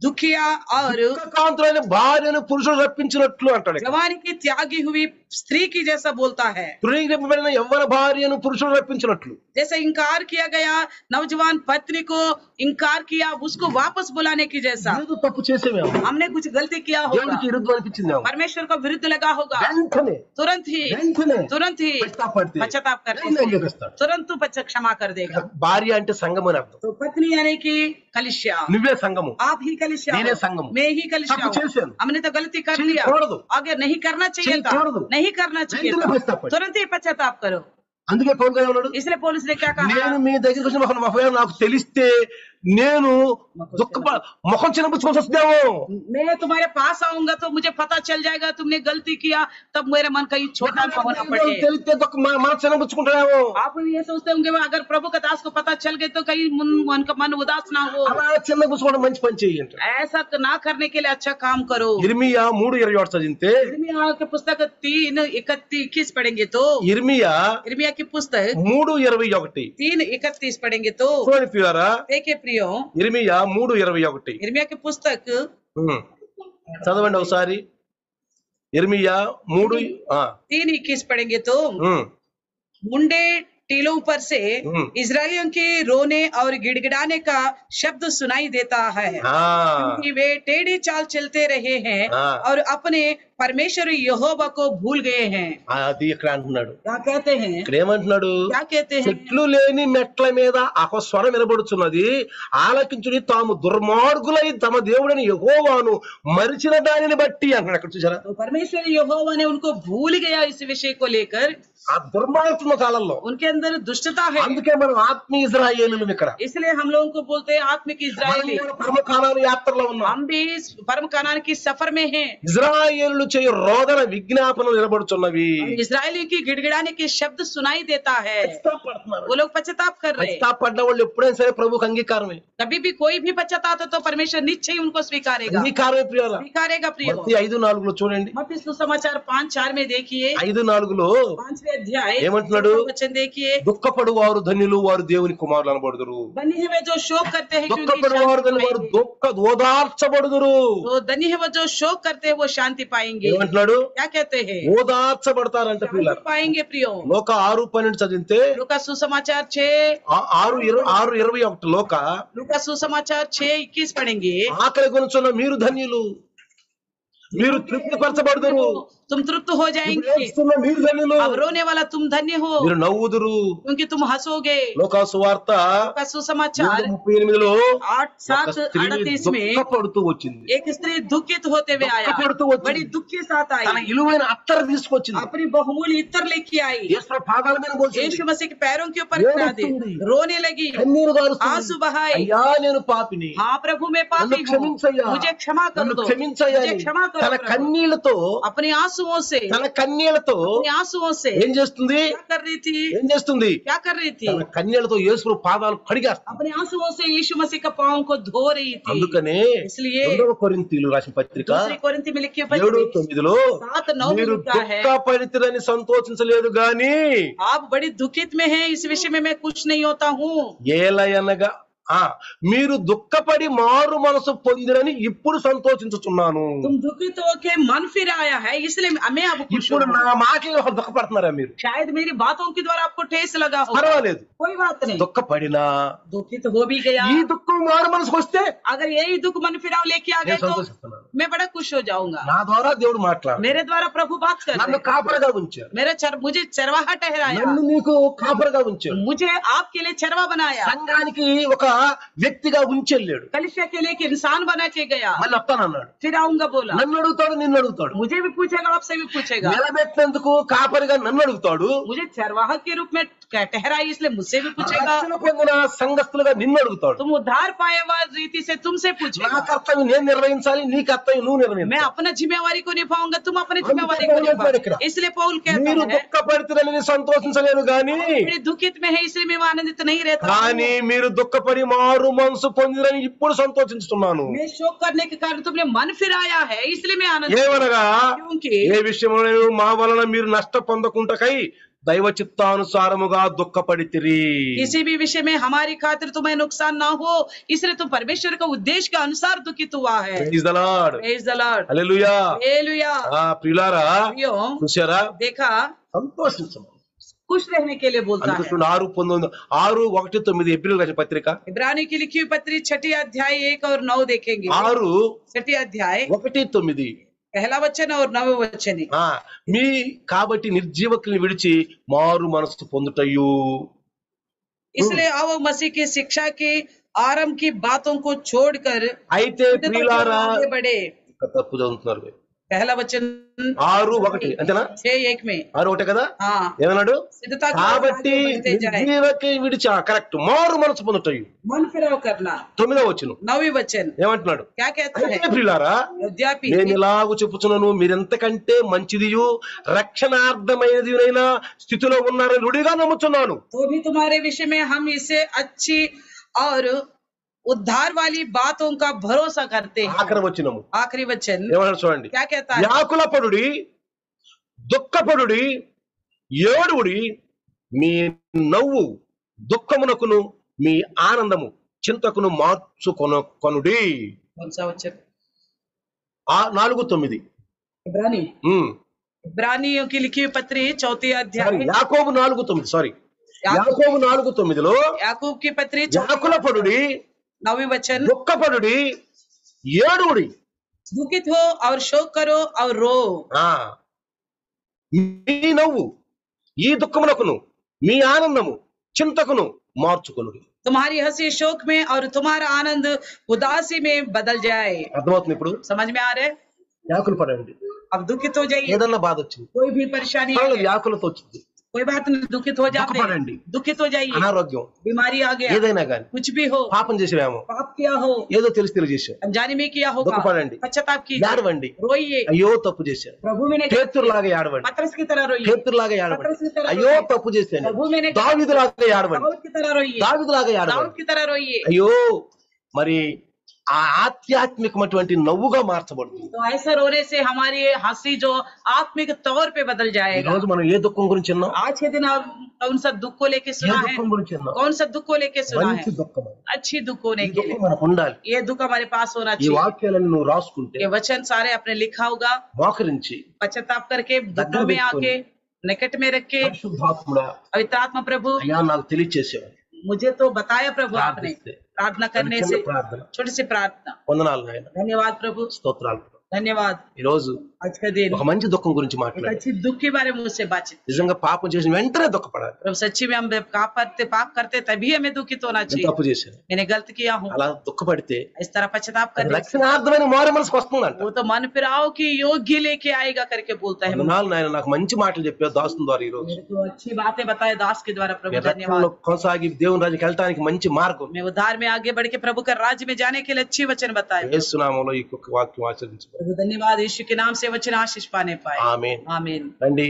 दुखिया और దుఃఖాకాంతులైన భార్యను పురుషుడు రప్పించినట్లు అంటాడు ఇక్కడ. जवानी की त्यागी हुई स्त्री की जैसा बोलता है, తృణీకరింపబడిన యవ్వన భార్యను పురుషుడు రప్పించినట్లు. जैसे इनकार किया गया नौजवान पत्नी को इनकार किया, उसको वापस बुलाने की जैसा। ఏదో తప్పు చేసేమేమో, हमने कुछ गलती किया होगा, దేవుడికి విరుద్ధం అనిపించిందేమో, परमेश्वर को विरुद्ध लगा होगा, వెంటనే तुरंत ही పశ్చాత్తాపడితే पश्चाताप करने వెంటనే से చేస్తాడు. तुरंत तू क्षमा कर देगा। భార్య అంటే సంఘం అని అర్థం. तो पत्नी यानी कि कलिसिया, నువ్వే సంఘము, आप ही कलिसिया నేనే हो, సంఘము. मैं ही कलिसिया తప్పు हूँ। చేశాను, हमने तो गलती कर लिया, చేయకూడదు, आगे नहीं करना चाहिए था, చేయకూడదు, नहीं करना चाहिए వెంటనే था, పశ్చాత్తాపడు. तुरंत ही पश्चाताप करो। అందుకే పౌలు గారు అన్నాడు, इसलिए पौलुस ने क्या कहा? నేను మీ దగ్గరికి వచ్చిన ఒకవేళ నాకు తెలిస్తే నేను ముఖం చిన్నపుచ్చుకోవాల్సి వస్తుందేమో. मैं तुम्हारे पास आऊंगा तो मुझे पता चल जाएगा तुमने गलती किया, तब मेरा मन कहीं छोटा ना होना पड़े। తెలిస్తే మన చిన్నపుచ్చుకుంటాడేమో. आप ये सोचते होंगे अगर प्रभु का दास को पता चल गए तो कहीं मन का मन उदास ना हो। అలా చిన్నపుచ్చుకోవడం మంచి పని చేయండి. ऐसा ना करने के लिए अच्छा काम करो। ఇర్మియా 3:21 చదివితే यिर्मयाह की पुस्तक 3:21 पढ़ेंगे तो यिर्मयाह की पुस्तक 3:21 3:31 पढ़ेंगे तो చూడండి ప్రియులారా, देखिए प्रियो, ఇర్మియా 3:21 यिर्मयाह की पुस्तक చదవండి ఒకసారి. ఇర్మియా 3:21 पढ़ेंगे तो मुंडे टीलों पर से इजरायलियों के रोने और गिड़गिड़ाने का शब्द सुनाई देता है, क्योंकि वे टेढ़ी चाल चलते रहे हैं और अपने परमेश्वर यहोवा को भूल गए हैं। అది ఇక్కడ అంటున్నాడు. क्या कहते हैं? ఇక్కడ ఏమంటున్నాడు? क्या कहते हैं? చెట్లు లేని మెట్ల మీద ఒక స్వరం వినబడుచున్నది, ఆలకించుడి తాము దుర్మార్గులై తమ దేవుడని యెహోవాను మరిచిన దానిని బట్టి అంటున్నాడు. అక్కడ చూసారా? तो परमेश्वर यहोवा ने उनको भूल गया इस विषय को लेकर, ఆ దుర్మార్గుల కాలంలో. उनके अंदर दुष्टता है, అందుకే మనం ఆత్మీయ ఇశ్రాయేలీయులు ఇక్కడ. इसलिए हम लोगों को बोलते हैं आत्मिक इजरायली। పరమ కానాను యాత్రలో ఉన్నాం. हम भी इस परम कनान की सफर में हैं। ఇశ్రాయేలీయులు చేయు రోదన విజ్ఞాపనలు వినబడుచున్నవి. इजरायली की गिड़गिड़ाने के शब्द सुनाई देता है, वो लोग पश्चाताप कर रहे हैं। పడ్డ వాళ్ళు ఎప్పుడైనా సరే ప్రభుకు అంగీకారమే. कभी भी कोई भी पश्चाताप तो परमेश्वर निश्चय उनको स्वीकारेगा, అంగీకారమే ప్రియులారా. स्वीकारेगा प्रियो। మత్తయి 5:4 చూడండి. मत्ती सुसमाचार 5:4 में देखिए, 5:4 5वें अध्याय ఏమంటున్నాడు? वचन देखिए, దుఃఖపడు వారు ధన్యులు, వారు దేవుని కుమారులు అనబడుదురు. धन्य है वे जो शोक करते हैं क्योंकि దుఃఖపడు వారు ధన్యులు, వారు ఓదార్చబడుదురు. तो धन्य है वो जो शोक करते हैं वो शांति पाएंगे। ఏమంటున్నాడు? क्या कहते हैं? ఓదార్చబడతారంట शांति పిల్లలు. पाएंगे प्रियो। లోక 6:12 చదివితే लूका सुसमाचार 6:21 లోక लूका सुसमाचार 6:21 पढ़ेंगे, ఆకలి కొనుచున్న మీరు ధన్యులు, మీరు తృప్తిపరచబడుదురు. तुम तृप्त हो जाएंगे, ఏడుస్తున్న మీరు ధన్యులు, अब रोने वाला तुम धन्य हो మీరు నవ్వుదురు. क्योंकि तुम हंसोगे। లోకా సువార్త लूका सुसमाचार 38లో 8:7-38 में దుఃఖపడుతూ వచ్చింది. एक स्त्री दुखित होते हुए आया, దుఃఖపడుతూ వచ్చింది. बड़ी दुख के साथ తన आई, ఇలువైన అత్తరు తీసుకొచ్చింది. अपनी बहुमूल्य इत्र लेके आई, యేసు పాదాల మీద పోసింది. यीशु मसीह के पैरों के ऊपर ये गिरा दी, रखती। रोने लगी, కన్నీరు గారుస్తుంది. आंसू बहाए, అయ్యా నేను పాపిని, हाँ प्रभु मैं पापी నన్ను हूँ, క్షమించయ్యా, मुझे क्षमा कर నన్ను दो, క్షమించయ్యా मुझे అని क्षमा తన करो प्रभु। కన్నీళ్లతో अपने आंसुओं से, తన కన్నీళ్లతో अपने आंसुओं से ఏం చేస్తుంది? क्या कर रही थी? ఏం చేస్తుంది? क्या कर रही थी? తన కన్నీళ్లతో యేసు పాదాలు కడిగేస్తుంది. अपने आंसुओं से यीशु मसीह का पाँव को धो रही थी। అందుకనే इसलिए 2 కొరింథీయులు రాసిన పత్రిక दूसरी कोरिन्थी में लिखी 7:9 7:9 में మీరు लिखा है, దుఃఖపడితిరని సంతోషించలేదు గాని आप बड़ी दुखित में हैं, इस विषय में मैं कुछ नहीं होता हूँ। ఏలయనగా మీరు దుఃఖపడి మారు మనసు పొందిరని ఇప్పుడు సంతోషించుచున్నాను. तुम दुखित होके मन फिर आया है इसलिए मैं अब खुश ఇప్పుడు हूँ। నా మాటలు దుఃఖపడుతున్నారా మీరు? शायद मेरी बातों के द्वारा आपको ठेस लगा हो, పర్వాలేదు, कोई बात नहीं, దుఃఖపడినా दुखित हो भी गया। ఈ దుఃఖం మారు మనసుకు వస్తే अगर यही दुख मन फिराव लेके आ गए నేను तो సంతోషిస్తున్నాను. मैं बड़ा खुश हो जाऊंगा। నా ద్వారా దేవుడు మాట్లాడు, मेरे द्वारा प्रभु बात कर रहे నన్ను हैं, కాపరగా ఉంచారు, मुझे चरवाहा ठहराया, నన్ను నీకు కాపరగా ఉంచారు, मुझे आपके लिए चरवा बनाया, సంఘానికి ఒక వ్యక్తిగా ఉంచెళ్ళాడు, कलिसिया के लिए एक इंसान बना के गया, మళ్ళీ వస్తానన్నాడు. फिर आऊंगा बोला, నన్ను అడుగుతాడు, నిన్ను అడుగుతాడు. मुझे भी पूछेगा आपसे भी पूछेगा, నిలబెట్టినందుకు కాపరిగా నన్ను అడుగుతాడు, मुझे चरवाहा के रूप में ठहराई इसलिए मुझसे भी पूछेगा, రక్షణ పొందిన సంఘస్థులుగా నిన్ను అడుగుతాడు. तुम उद्धार पाए हुआ रीति से तुमसे నా पूछेगा, కర్తవ్యం నేను నిర్వహించాలి, నీ కర్తవ్యం నువ్వు मैं నిర్వహించాలి. अपना जिम्मेवारी को निभाऊंगा, तुम अपनी हम जिम्मेवारी तो को पौल निभाओ। कहता है। इसलिए पौल कहता మీరు है, దుఃఖపడితేనని సంతోషించలేను గాని मेरी दुखित में है इसलिए मैं आनंदित नहीं रहता हूं। కానీ మీరు దుఃఖపడి మారు మనసు పొందిరని ఇప్పుడు సంతోషించుతున్నాను. मैं शोक करने के कारण तुमने मन फिराया है इसलिए मैं आनंदित ఏమనగా क्योंकि ఏ విషయంలో మా వలన మీరు నష్ట పొందకుంటకై దైవ చిత్తానుసారముగా దుఃఖపడితిరి. किसी भी विषय में हमारी खातिर तुम्हें नुकसान ना हो इसलिए तुम परमेश्वर का उद्देश्य के अनुसार दुखित हुआ है। Praise the Lord. Praise the Lord. Hallelujah. Hallelujah. ప్రియులారా प्रियो, చూశారా? देखा, సంతోషించమని खुश रहने के लिए बोलता है। 6:19 ఏప్రిల్ రాసిన పత్రిక इब्रानी की लिखी हुई पत्री 6 अध्याय 1 और 9 देखेंगे। 6 अध्याय 6:1-9 पहला वचन और 9 वचन। మీ కాబట్టి నిర్జీవకుల్ని విడిచి మారు మనసు పొందుటయు, इसलिए आओ मसीह की शिक्षा की आरंभ की बातों को छोड़कर అయితే ప్రియులారా आगे बढ़े। తప్పు చదువుతున్నారు. पहला वचन 6:1 అంతేనా? 6:1 में 6:1 కదా? हाँ ఏమన్నాడు? सिद्धता की ओर కాబట్టి आगे बढ़ते जाए, నిర్జీవకి విడిచి కరెక్ట్ మారు మనసు పొందుటయు. मन फिराव करना. 9వ వచనం 9वीं वचन ఏమంటున్నాడు? क्या कहता है? అయితే ప్రియులారా, यद्यपि నేను ఇలాగ చెప్పుచున్నాను, మీరెంతకంటే మంచిదియు రక్షణార్థమైనదినైన స్థితిలో ఉన్నారని రుడిగా నమ్ముచున్నాను. तो भी तुम्हारे विषय में हम इसे अच्छी और उद्धार वाली बातों का भरोसा करते हैं. ఆఖరి వచనము आखिरी वचन ఏమన్నాడు చూడండి. क्या कहता है? వ్యాకులపడుడి, దుఃఖపడుడి, ఏడుడి, మీ నవ్వు దుఃఖమునకును మీ ఆనందము చింతకును మార్చుకొనుడి. कौन सा वचन? 4:9. इब्रानी इब्रानियों की लिखी हुई पत्री 4 अध्याय యాకోబు 4:9. సారీ, యాకోబు 4:9లో याकूब की पत्री వ్యాకులపడుడి, 9वीं वचन దుఃఖపడుడి, ఏడుడి. दुखित हो और शोक करो और रो. మీ నవ్వు ఈ దుఃఖమునకును మీ ఆనందము చింతకును మార్చుకొనుడి. तुम्हारी हंसी शोक में और तुम्हारा आनंद उदासी में बदल जाए. అర్థమవుతుంది ఇప్పుడు? समझ में आ रहा है? వ్యాకులు పడండి. अब दुखित हो जाइए. ఏదన్నా బాధ వచ్చింది, कोई भी परेशानी है, వ్యాకులతో వచ్చింది, कोई बात नहीं, दुखित हो जाते दुखपड़ेंడి. हैं, दुखित हो जाइए. అనారోగ్యం बीमारी आ गया, ఏదైనా గాని, कुछ भी हो, పాపం చేసేవేమో, पाप किया हो, ఏదో తెలిసి తెలియజేసావు, अनजाने में किया होगा, दुखपड़ेंడి. पश्चाताप कीजिए, ఏడవండి. रोइए. అయ్యో తప్పు చేశాను, प्रभु मैंने పేతురులాగా ఏడవండి, पतरस की तरह रोइए. పేతురులాగా ఏడవండి. पतरस की तरह అయ్యో रोइए. తప్పు చేశాను, प्रभु मैंने దావీదులాగా ఏడవండి, दाऊद की तरह रोइए. దావీదులాగా दाऊद ఏడవండి. की तरह रोइए. అయ్యో మరి ఆ ఆధ్యాత్మికమైనటువంటి నవ్వుగా మార్చబడుతుంది. तो ऐसा रोने से हमारी हंसी जो आत्मिक तौर पे बदल ఈ जाएगा. రోజు మనం ఏ దుఃఖం గురించి విన్నాం? आज के दिन आप कौन सा दुख को लेके ఏ सुना है? దుఃఖం గురించి విన్నాం? कौन सा दुख को लेके सुना మంచి है? దుఃఖం అది. अच्छी दुख होने ఈ के लिए దుఃఖం మనకు ఉండాలి. ये दुख हमारे पास होना ఈ चाहिए. వాక్యాలను నువ్వు రాసుకుంటే ये वचन सारे अपने लिखा होगा, మోకరించి पश्चाताप करके दुखों में आके निकट में रख के, పరిశుద్ధాత్ముడా पवित्र आत्मा प्रभु అయ్యా నాకు తెలియచేసేవాడు. मुझे तो बताया प्रभु आपने. ప్రార్థిస్తే प्रार्थना करने చిన్న से, ప్రార్థన. छोटी सी प्रार्थना. వందనాలు నాయన, धन्यवाद प्रभु, స్తోత్రాలు. धन्यवाद. ఈ రోజు आज का दिन ఒక మంచి దుఃఖం గురించి एक మాట్లాడు. अच्छी दुख के बारे में मुझसे बातचीत. నిజంగా పాపం చేసిన వెంటనే దుఃఖపడాలి. प्रभु सच्ची में हम पाप करते तभी हमें दुखित होना నేను चाहिए. తప్పు చేశాను, मैंने गलत किया हूँ, అలా దుఃఖపడితే इस तरह पश्चाताप అది करने से రక్షణార్థమైన మారు మనసుకు వస్తుందంట. वो तो मन फिराव की योग्य लेके आएगा करके बोलता है. వందనాలు నాయన, నాకు మంచి మాటలు చెప్పావు దాసుని ద్వారా. ఈ రోజు मेरे को अच्छी बातें बताए दास के द्वारा प्रभु, రక్షణలో धन्यवाद. కొనసాగి దేవుని రాజ్యానికి వెళ్ళటానికి మంచి మార్గం मैं उद्धार में आगे बढ़ के प्रभु का राज्य में जाने के लिए अच्छी वचन बताए. యేసు నామములో ఈ వాక్యం ఆచరించబడింది. प्रभु धन्यवाद, यीशु के नाम से वचन आशीष पाने पाए. ఆమేన్. आमीन. రండి.